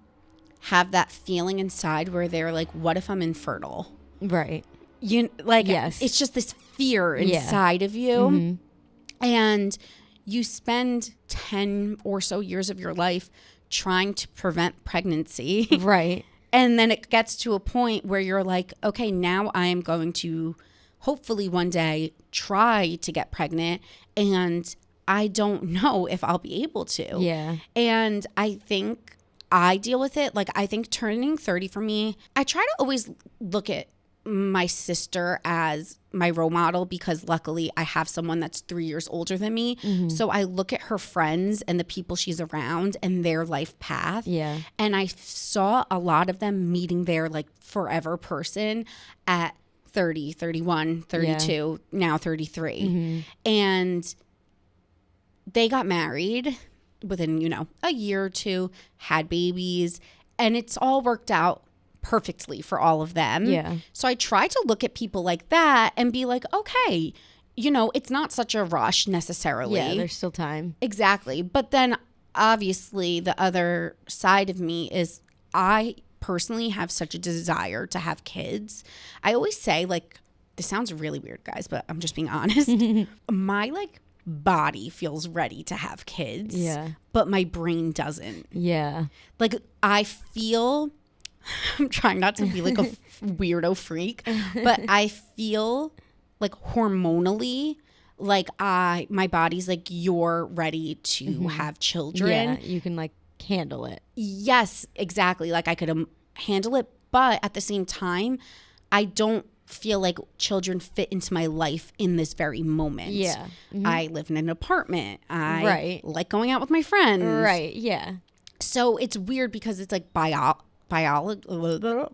have that feeling inside where they're like, what if I'm infertile? Right. Yes. It's just this fear inside of you. And you spend 10 or so years of your life trying to prevent pregnancy. Right. And then it gets to a point where you're like, okay, now I am going to hopefully one day try to get pregnant. And I don't know if I'll be able to. Yeah. And I think I deal with it. I think turning 30 for me, I try to always look at my sister as my role model because luckily I have someone that's 3 years older than me. So I look at her friends and the people she's around and their life path. Yeah. And I saw a lot of them meeting their forever person at 30, 31, 32, now 33. And they got married within, a year or two, had babies, and it's all worked out perfectly for all of them. Yeah. So I try to look at people like that and be like, okay, you know, it's not such a rush necessarily. Yeah, there's still time. Exactly. But then obviously the other side of me is I personally have such a desire to have kids. I always say, like, this sounds really weird, guys, but I'm just being honest. My like body feels ready to have kids. Yeah. But my brain doesn't. Yeah. Like I feel, I'm trying not to be like a weirdo freak, but I feel like hormonally, like my body's like, you're ready to have children. Yeah, you can like handle it. Yes, exactly. Like I could handle it, but at the same time, I don't feel like children fit into my life in this very moment. Yeah. I live in an apartment. I Right. like going out with my friends. Right. Yeah. So it's weird because it's like biologically. Yeah.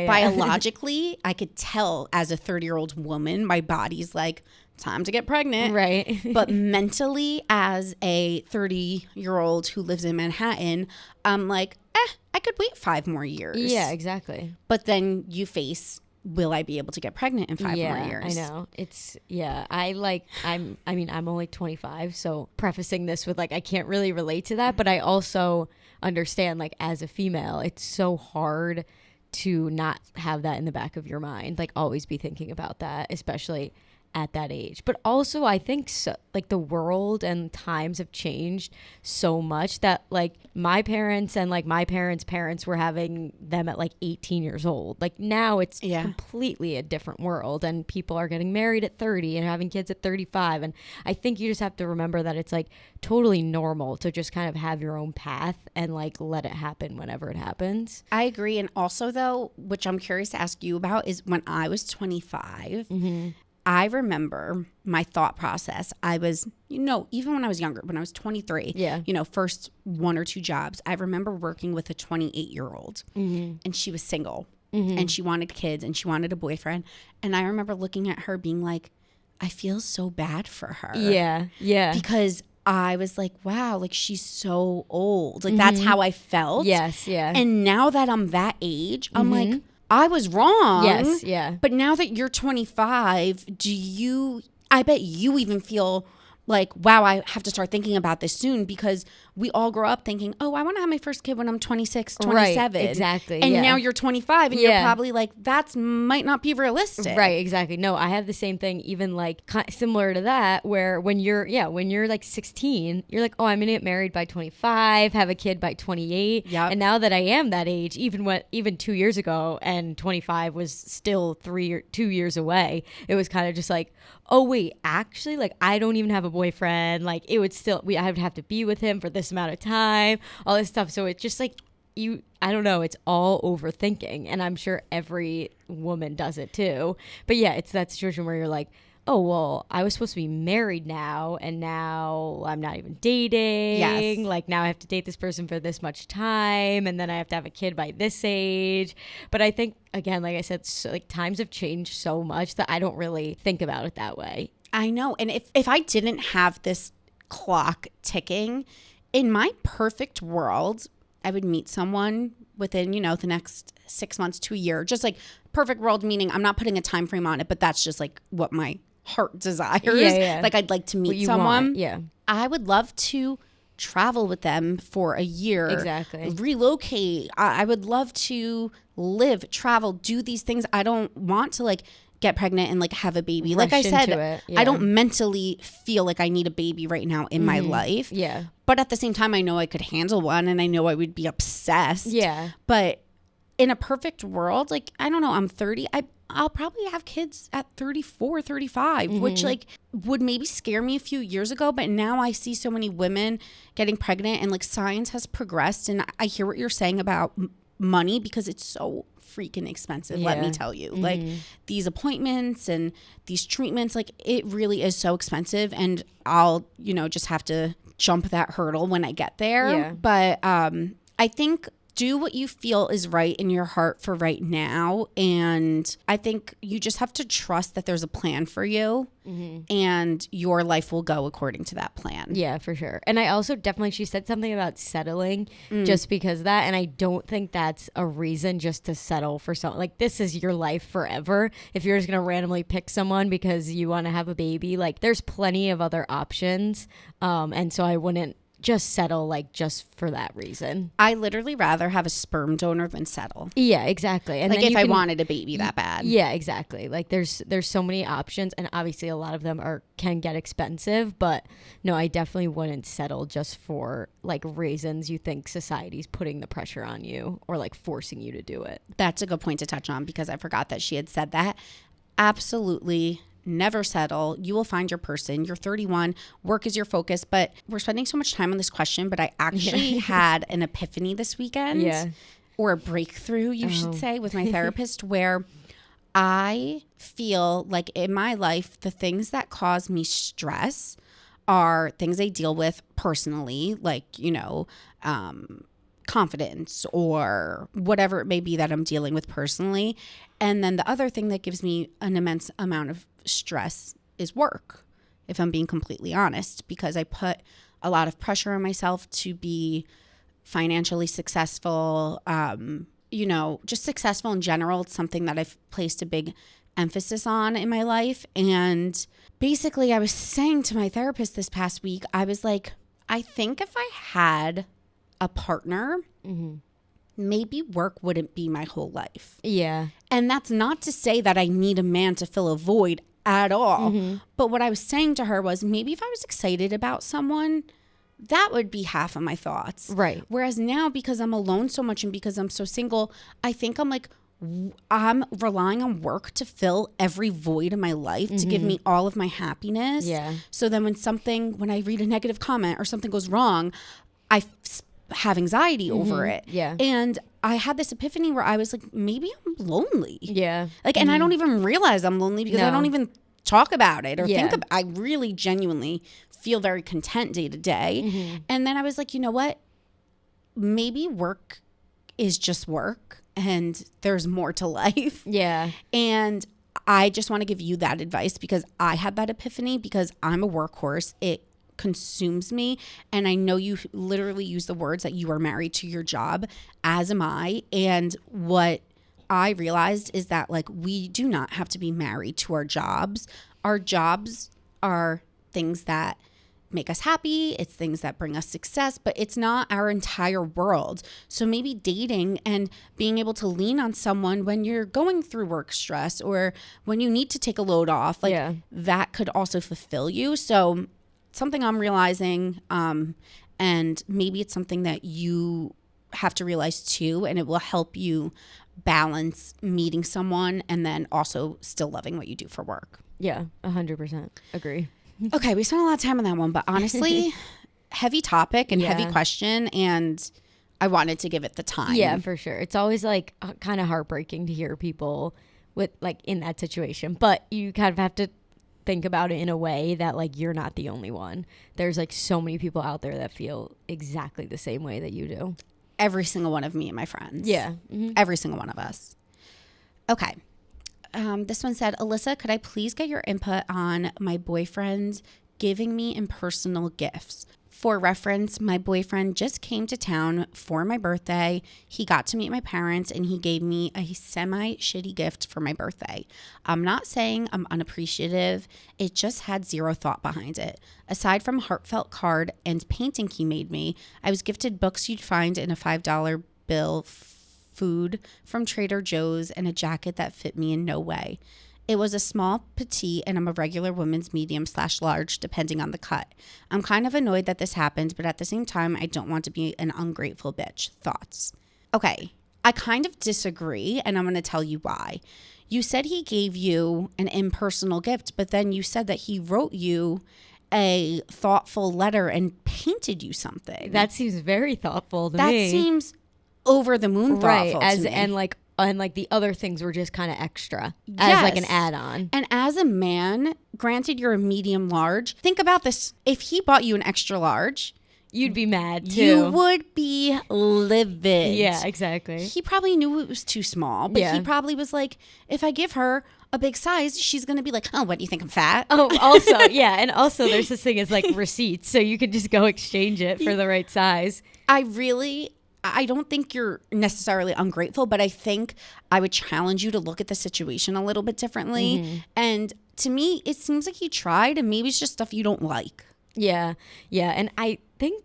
Biologically, I could tell as a 30-year-old woman, my body's like, time to get pregnant. Right. But mentally, as a 30-year-old who lives in Manhattan, I'm like, I could wait 5 more years. Yeah, exactly. But then you face, will I be able to get pregnant in 5 more years? I know. It's, yeah. I'm only 25, so prefacing this with like, I can't really relate to that, but I also understand, like, as a female, it's so hard to not have that in the back of your mind, like always be thinking about that, especially at that age. But also I think so, like the world and times have changed so much that like my parents and like my parents' parents were having them at like 18 years old. Like now it's completely a different world, and people are getting married at 30 and having kids at 35. And I think you just have to remember that it's like totally normal to just kind of have your own path and like let it happen whenever it happens. I agree. And also though, which I'm curious to ask you about, is when I was 25, I remember my thought process. I was, even when I was younger, when I was 23, first 1 or 2 jobs, I remember working with a 28-year-old and she was single and she wanted kids and she wanted a boyfriend. And I remember looking at her being like, I feel so bad for her. Yeah. Yeah. Because I was like, wow, like she's so old. Like that's how I felt. Yes. Yeah. And now that I'm that age, I'm like, I was wrong. Yes, yeah. But now that you're 25, I bet you even feel like, wow, I have to start thinking about this soon, because we all grow up thinking, oh, I want to have my first kid when I'm 26, 27. Right, exactly. And yeah. now you're 25 and you're probably like, that might not be realistic. Right, exactly. No, I have the same thing, even like similar to that, where when you're like 16, you're like, oh, I'm going to get married by 25, have a kid by 28. Yep. And now that I am that age, even 2 years ago and 25 was still 2 years away, it was kind of just like, oh, wait, actually, like I don't even have a boyfriend. Like it would still, I would have to be with him for this amount of time, all this stuff. So it's just like I don't know, it's all overthinking, and I'm sure every woman does it too. But yeah, it's that situation where you're like, oh, well, I was supposed to be married now, and now I'm not even dating. Yes. Like now I have to date this person for this much time, and then I have to have a kid by this age. But I think, again, like I said, like times have changed so much that I don't really think about it that way. I know. And if I didn't have this clock ticking, in my perfect world, I would meet someone within, the next 6 months to a year. Just like perfect world, meaning I'm not putting a time frame on it, but that's just like what my heart desires. Yeah. Like I'd like to meet someone. Yeah. I would love to travel with them for a year. Exactly. Relocate. I would love to live, travel, do these things. I don't want to like get pregnant and like have a baby. Like I said, I don't mentally feel like I need a baby right now in my life. Yeah. But at the same time, I know I could handle one, and I know I would be obsessed. Yeah. But in a perfect world, like, I don't know, I'm 30. I'll probably have kids at 34, 35, which like would maybe scare me a few years ago. But now I see so many women getting pregnant, and like science has progressed. And I hear what you're saying about money, because it's so freaking expensive. Let me tell you, like these appointments and these treatments, like it really is so expensive, and I'll, just have to jump that hurdle when I get there. Yeah. But I think do what you feel is right in your heart for right now. And I think you just have to trust that there's a plan for you and your life will go according to that plan. Yeah, for sure. And I also definitely, she said something about settling just because of that. And I don't think that's a reason just to settle for something. Like, this is your life forever. If you're just going to randomly pick someone because you want to have a baby, like, there's plenty of other options. And so I wouldn't just settle like just for that reason. I literally rather have a sperm donor than settle. Yeah, exactly. And like then if I wanted a baby that bad. Yeah, exactly. Like there's so many options, and obviously a lot of them can get expensive, but no, I definitely wouldn't settle just for like reasons you think society's putting the pressure on you or like forcing you to do it. That's a good point to touch on because I forgot that she had said that. Absolutely. Never settle. You will find your person. You're 31. Work is your focus. But we're spending so much time on this question, but I actually had an epiphany this weekend. Yeah. Or a breakthrough, you should say, with my therapist, where I feel like in my life, the things that cause me stress are things I deal with personally, like, confidence or whatever it may be that I'm dealing with personally. And then the other thing that gives me an immense amount of stress is work, if I'm being completely honest, because I put a lot of pressure on myself to be financially successful, just successful in general. It's something that I've placed a big emphasis on in my life. And basically I was saying to my therapist this past week, I was like, I think if I had a partner, maybe work wouldn't be my whole life. Yeah. And that's not to say that I need a man to fill a void at all. But what I was saying to her was maybe if I was excited about someone, that would be half of my thoughts. Right. Whereas now, because I'm alone so much and because I'm so single, I think I'm relying on work to fill every void in my life, to give me all of my happiness. Yeah. So then when I read a negative comment or something goes wrong, I have anxiety over it. Yeah. And I had this epiphany where I was like, maybe I'm lonely. Yeah. Like, and I don't even realize I'm lonely because I don't even talk about it or think about it. I really genuinely feel very content day to day. And then I was like, you know what? Maybe work is just work and there's more to life. Yeah. And I just want to give you that advice because I had that epiphany because I'm a workhorse. It consumes me, and I know you literally use the words that you are married to your job, as am I. And what I realized is that like we do not have to be married to our jobs. Our jobs are things that make us happy, it's things that bring us success, but it's not our entire world. So maybe dating and being able to lean on someone when you're going through work stress or when you need to take a load off, like that could also fulfill you. So something I'm realizing, and maybe it's something that you have to realize too, and it will help you balance meeting someone and then also still loving what you do for work. Yeah, 100% agree. Okay, we spent a lot of time on that one, but honestly, heavy topic and heavy question, and I wanted to give it the time. Yeah, for sure. It's always like kind of heartbreaking to hear people with like in that situation, but you kind of have to think about it in a way that like you're not the only one. There's like so many people out there that feel exactly the same way that you do. Every single one of me and my friends. Yeah. Every single one of us. Okay. This one said, Alyssa, could I please get your input on my boyfriend giving me impersonal gifts? For reference, my boyfriend just came to town for my birthday. He got to meet my parents and he gave me a semi-shitty gift for my birthday. I'm not saying I'm unappreciative. It just had zero thought behind it. Aside from a heartfelt card and painting he made me, I was gifted books you'd find in a $5 bill, food from Trader Joe's, and a jacket that fit me in no way. It was a small petite, and I'm a regular women's medium/large, depending on the cut. I'm kind of annoyed that this happened, but at the same time, I don't want to be an ungrateful bitch. Thoughts? Okay, I kind of disagree, and I'm going to tell you why. You said he gave you an impersonal gift, but then you said that he wrote you a thoughtful letter and painted you something. That seems very thoughtful to me. That seems over the moon thoughtful to me. And like the other things were just kind of extra as like an add-on. And as a man, granted you're a medium large, think about this. If he bought you an extra large, you'd be mad too. You would be livid. livid. Yeah, exactly. He probably knew it was too small, but he probably was like, if I give her a big size, she's going to be like, oh, what do you think, I'm fat? Oh, also, yeah. And also there's this thing as like receipts. So you can just go exchange it for the right size. I don't think you're necessarily ungrateful, but I think I would challenge you to look at the situation a little bit differently. And to me, it seems like he tried, and maybe it's just stuff you don't like. Yeah. Yeah. And I think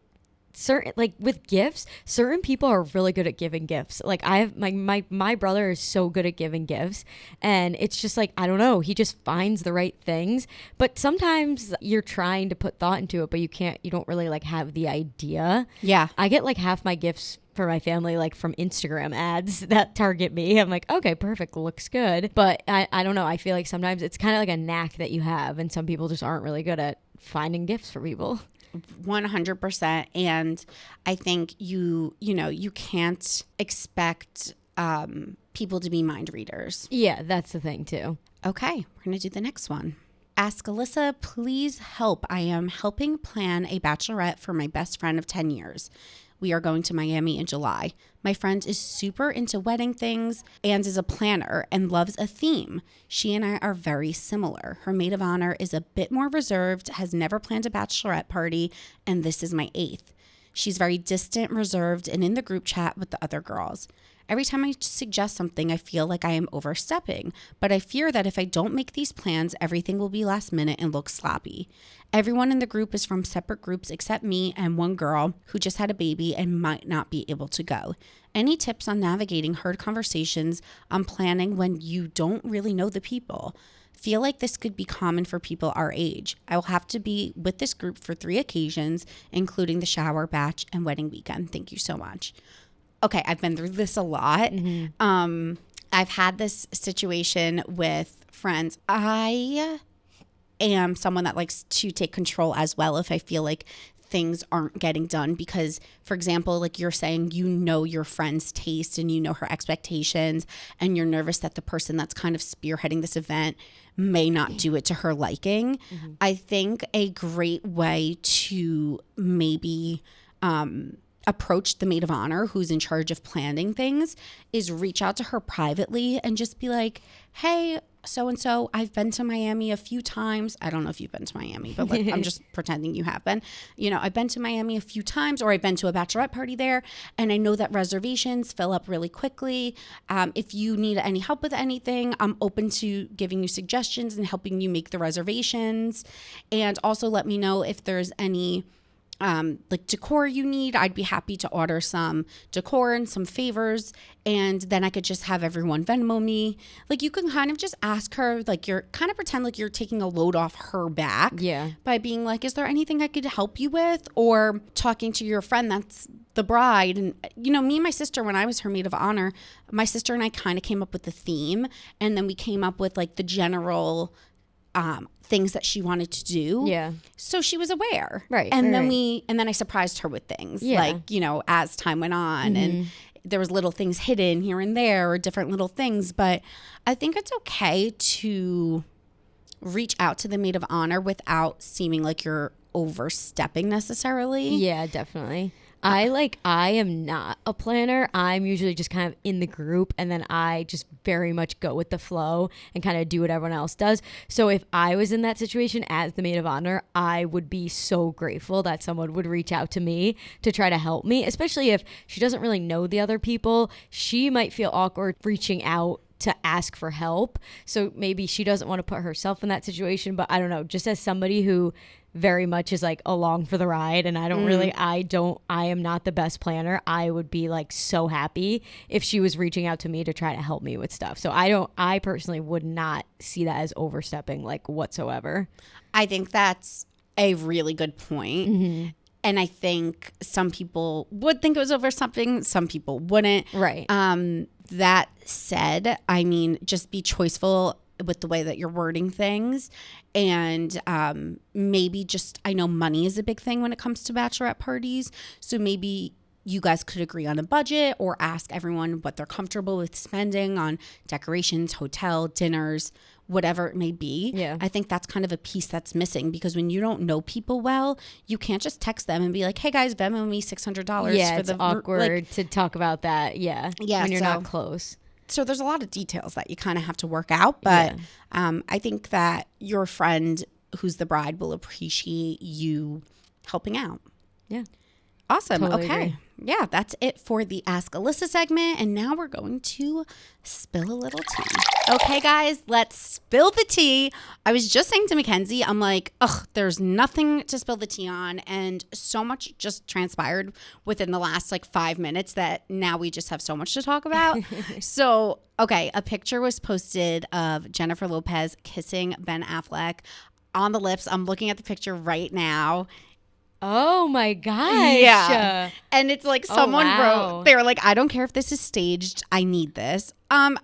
certain, like with gifts, certain people are really good at giving gifts. Like I have my brother is so good at giving gifts, and it's just like, I don't know, he just finds the right things. But sometimes you're trying to put thought into it, but you don't really like have the idea. Yeah. I get like half my gifts for my family like from Instagram ads that target me. I'm like, okay, perfect, looks good. But I don't know, I feel like sometimes it's kind of like a knack that you have, and some people just aren't really good at finding gifts for people. 100%. And I think you can't expect people to be mind readers. Yeah, that's the thing too. Okay, we're going to do the next one. Ask Alyssa, please help. I am helping plan a bachelorette for my best friend of 10 years. We are going to Miami in July. My friend is super into wedding things and is a planner and loves a theme. She and I are very similar. Her maid of honor is a bit more reserved, has never planned a bachelorette party, and this is my 8th. She's very distant, reserved, and in the group chat with the other girls. Every time I suggest something, I feel like I am overstepping, but I fear that if I don't make these plans, everything will be last minute and look sloppy. Everyone in the group is from separate groups except me and one girl who just had a baby and might not be able to go. Any tips on navigating hard conversations on planning when you don't really know the people? Feel like this could be common for people our age. I will have to be with this group for 3 occasions, including the shower, batch, and wedding weekend. Thank you so much. Okay, I've been through this a lot. I've had this situation with friends. I am someone that likes to take control as well if I feel like things aren't getting done, because, for example, like you're saying, you know your friend's taste and you know her expectations, and you're nervous that the person that's kind of spearheading this event may not do it to her liking. I think a great way to maybe approach the maid of honor who's in charge of planning things is reach out to her privately and just be like, hey, so-and-so, I've been to Miami a few times. I don't know if you've been to Miami, but like, I'm just pretending you have been. I've been to Miami a few times, or I've been to a bachelorette party there, and I know that reservations fill up really quickly. If you need any help with anything, I'm open to giving you suggestions and helping you make the reservations. And also let me know if there's any like decor you need. I'd be happy to order some decor and some favors, and then I could just have everyone Venmo me. Like, you can kind of just ask her, like, you're kind of pretend like you're taking a load off her back. Yeah. By being like, is there anything I could help you with? Or talking to your friend that's the bride. And me and my sister, when I was her maid of honor, my sister and I kind of came up with the theme, and then we came up with like the general things that she wanted to do. Yeah. So she was aware. Right. And right. then I surprised her with things. Yeah. Like, as time went on, and there was little things hidden here and there, or different little things. But I think it's okay to reach out to the maid of honor without seeming like you're overstepping necessarily. Yeah, definitely. I am not a planner. I'm usually just kind of in the group, and then I just very much go with the flow and kind of do what everyone else does. So if I was in that situation as the maid of honor, I would be so grateful that someone would reach out to me to try to help me, especially if she doesn't really know the other people. She might feel awkward reaching out to ask for help. So maybe she doesn't want to put herself in that situation, but I don't know, just as somebody who very much is like along for the ride, and I am not the best planner, I would be like so happy if she was reaching out to me to try to help me with stuff. So I personally would not see that as overstepping, like, whatsoever. I think that's a really good point. And I think some people would think it was overstepping, some people wouldn't. Right. That said, I mean, just be choiceful with the way that you're wording things, and maybe just, I know money is a big thing when it comes to bachelorette parties, so maybe you guys could agree on a budget, or ask everyone what they're comfortable with spending on decorations, hotel, dinners, whatever it may be. Yeah. I think that's kind of a piece that's missing, because when you don't know people well, you can't just text them and be like, hey guys, Venmo me $600 Yeah, for it's the awkward to talk about that. Yeah. Yeah, When you're so- not close. So there's a lot of details that you kind of have to work out, but I think that your friend who's the bride will appreciate you helping out. Yeah. Awesome. Totally Okay. agree. Yeah, that's it for the Ask Alyssa segment. And now we're going to spill a little tea. Okay, guys, let's spill the tea. I was just saying to Mackenzie, I'm like, there's nothing to spill the tea on. And so much just transpired within the last 5 minutes that now we just have so much to talk about. So, okay, a picture was posted of Jennifer Lopez kissing Ben Affleck on the lips. I'm looking at the picture right now. Oh my gosh. Yeah. And it's like someone wow. wrote, they were like, I don't care if this is staged. I need this. I'm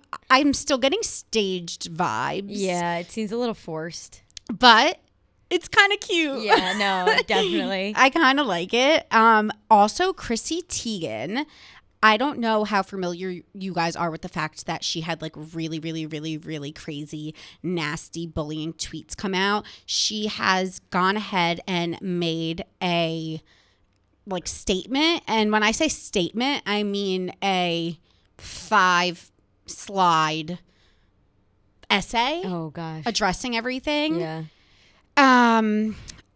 still getting staged vibes. Yeah, it seems a little forced. But it's kind of cute. Yeah, no, definitely. I kind of like it. Also, Chrissy Teigan. I don't know how familiar you guys are with the fact that she had really, really, really, really crazy, nasty bullying tweets come out. She has gone ahead and made a statement. And when I say statement, I mean a 5-slide essay. Oh gosh. Addressing everything. Yeah.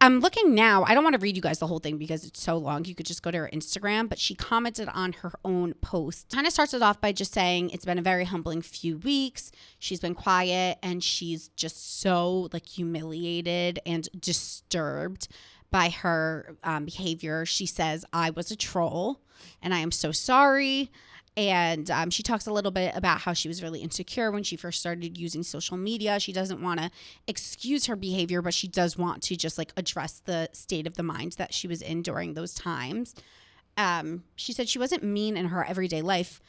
I'm looking now. I don't want to read you guys the whole thing because it's so long. You could just go to her Instagram, but she commented on her own post. Kind of starts it off by just saying it's been a very humbling few weeks. She's been quiet and she's just so humiliated and disturbed by her behavior. She says, I was a troll and I am so sorry. And she talks a little bit about how she was really insecure when she first started using social media. She doesn't want to excuse her behavior, but she does want to just address the state of the mind that she was in during those times. She said she wasn't mean in her everyday life,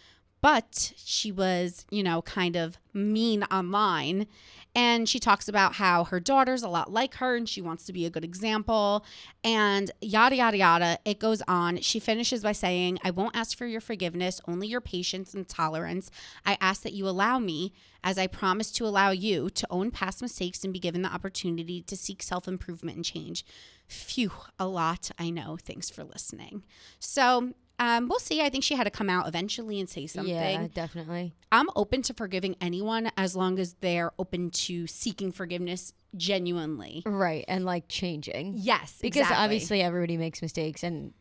but she was, kind of mean online. And she talks about how her daughter's a lot like her and she wants to be a good example and yada, yada, yada. It goes on. She finishes by saying, I won't ask for your forgiveness, only your patience and tolerance. I ask that you allow me, as I promised to allow you, to own past mistakes and be given the opportunity to seek self-improvement and change. Phew, a lot, I know. Thanks for listening. So we'll see. I think she had to come out eventually and say something. Yeah, definitely. I'm open to forgiving anyone as long as they're open to seeking forgiveness genuinely. Right. And changing. Yes, Because exactly. obviously everybody makes mistakes. And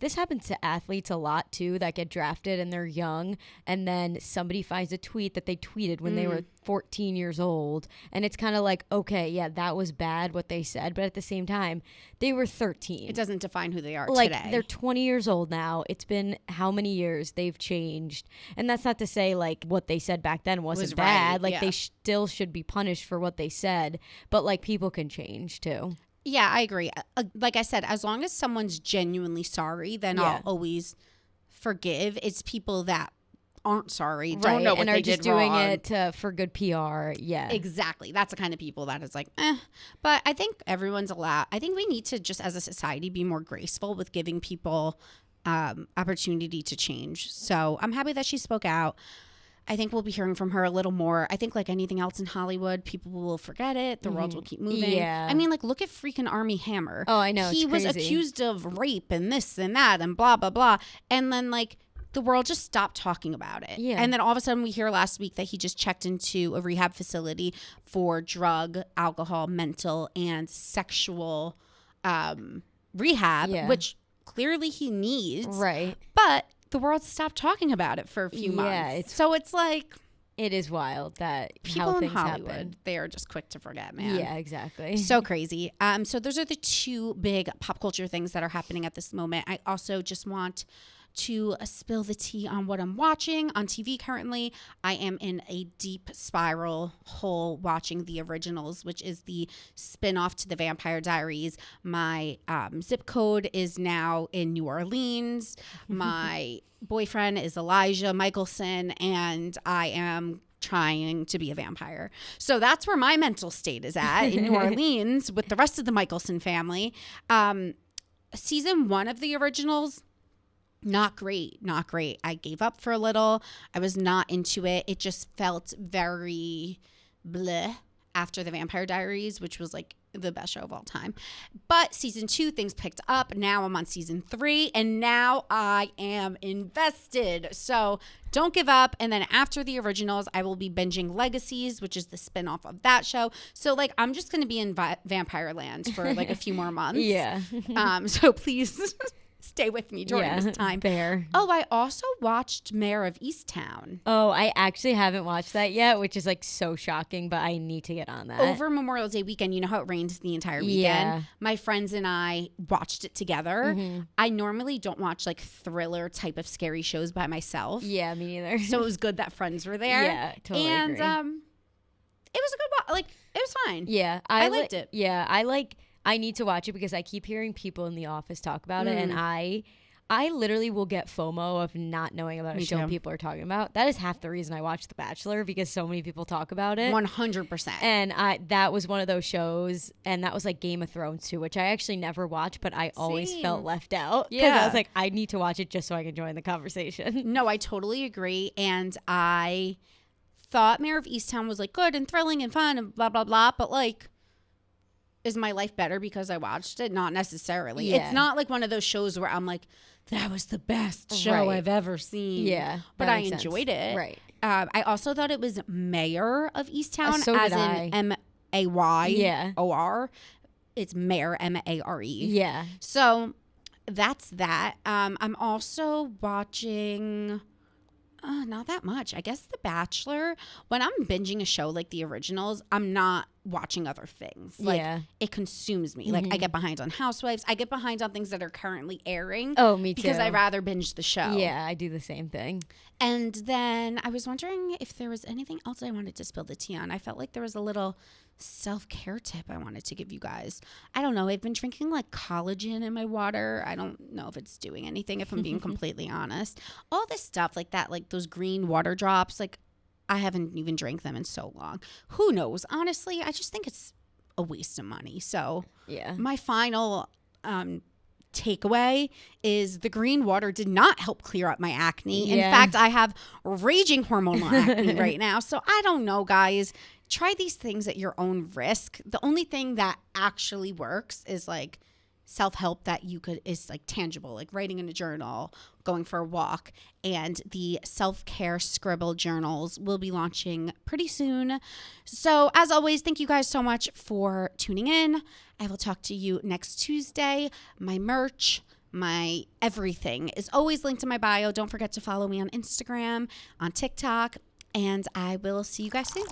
this happens to athletes a lot too that get drafted and they're young. And then somebody finds a tweet that they tweeted when they were 14 years old. And it's kind of okay, yeah, that was bad what they said. But at the same time, they were 13. It doesn't define who they are today. They're 20 years old now. It's been how many years they've changed. And that's not to say what they said back then wasn't bad. right, yeah. They still should be punished for what they said. But people can change too. Yeah, I agree. Like I said, as long as someone's genuinely sorry, then I'll always forgive. It's people that aren't sorry, don't know what and they are just did doing wrong. it for good PR. Yeah, Exactly. That's the kind of people that is But I think everyone's allowed. I think we need to just as a society be more graceful with giving people opportunity to change. So I'm happy that she spoke out. I think we'll be hearing from her a little more. I think like anything else in Hollywood, people will forget it. The world will keep moving. Yeah. I mean, look at freaking Armie Hammer. Oh, I know. He was accused of rape and this and that and blah, blah, blah. And then the world just stopped talking about it. Yeah. And then all of a sudden we hear last week that he just checked into a rehab facility for drug, alcohol, mental, and sexual rehab, which clearly he needs. Right. But the world stopped talking about it for a few months. Yeah, So it's it is wild that people how in things Hollywood, happen. they are just quick to forget, man. Yeah, exactly. So crazy. So those are the two big pop culture things that are happening at this moment. I also just want to spill the tea on what I'm watching on TV currently. I am in a deep spiral hole watching The Originals, which is the spin-off to The Vampire Diaries. My zip code is now in New Orleans. My boyfriend is Elijah Michelson, and I am trying to be a vampire. So that's where my mental state is at in New Orleans with the rest of the Michelson family. Season 1 of The Originals, not great. I gave up for a little. I was not into it. It just felt very, bleh after The Vampire Diaries, which was like the best show of all time. But season 2, things picked up. Now I'm on season 3, and now I am invested. So don't give up. And then after the originals, I will be binging Legacies, which is the spinoff of that show. So like I'm just going to be in Vampire Land for like a few more months. Yeah. So please stay with me during this time. Fair. Oh, I also watched Mayor of Easttown. Oh, I actually haven't watched that yet, which is like so shocking, but I need to get on that. Over Memorial Day weekend, you know how it rained the entire weekend? Yeah. My friends and I watched it together. Mm-hmm. I normally don't watch like thriller type of scary shows by myself. Yeah, me neither. So it was good that friends were there. Yeah, totally and agree. It was a good watch. Like, it was fine. Yeah, I liked it. Yeah, I need to watch it because I keep hearing people in the office talk about it, and I literally will get FOMO of not knowing about a show too. people are talking about. That is half the reason I watch The Bachelor, because so many people talk about it. 100%. And that was one of those shows, and that was like Game of Thrones too, which I actually never watched, but I always Same. felt left out. Because Yeah. I was like, I need to watch it just so I can join the conversation. No, I totally agree. And I thought Mayor of Easttown was like good and thrilling and fun and blah, blah, blah. But like, is my life better because I watched it? Not necessarily. Yeah. It's not like one of those shows where I'm like, that was the best show Right. I've ever seen. Yeah, But that I makes sense. enjoyed it. Right. I also thought it was Mayor of Easttown, So as did I. in MAYOR. Yeah. It's Mayor, MARE. Yeah. So that's that. I'm also watching... not that much. I guess The Bachelor. When I'm binging a show like the originals, I'm not watching other things. Like, Yeah. it consumes me. Like, I get behind on Housewives. I get behind on things that are currently airing. Oh, me too. Because I rather binge the show. Yeah, I do the same thing. And then I was wondering if there was anything else I wanted to spill the tea on. I felt like there was a little self-care tip I wanted to give you guys. I don't know. I've been drinking like collagen in my water. I don't know if it's doing anything, if I'm being completely honest. All this stuff like that, like those green water drops, like I haven't even drank them in so long. Who knows? Honestly, I just think it's a waste of money. So Yeah. my final takeaway is the green water did not help clear up my acne. In Yeah. fact, I have raging hormonal acne right now. So I don't know, guys. Try these things at your own risk. The only thing that actually works is like self-help that is like tangible, like writing in a journal, going for a walk, and the self-care scribble journals will be launching pretty soon. So as always, thank you guys so much for tuning in. I will talk to you next Tuesday. My merch, my everything is always linked in my bio. Don't forget to follow me on Instagram, on TikTok, and I will see you guys soon.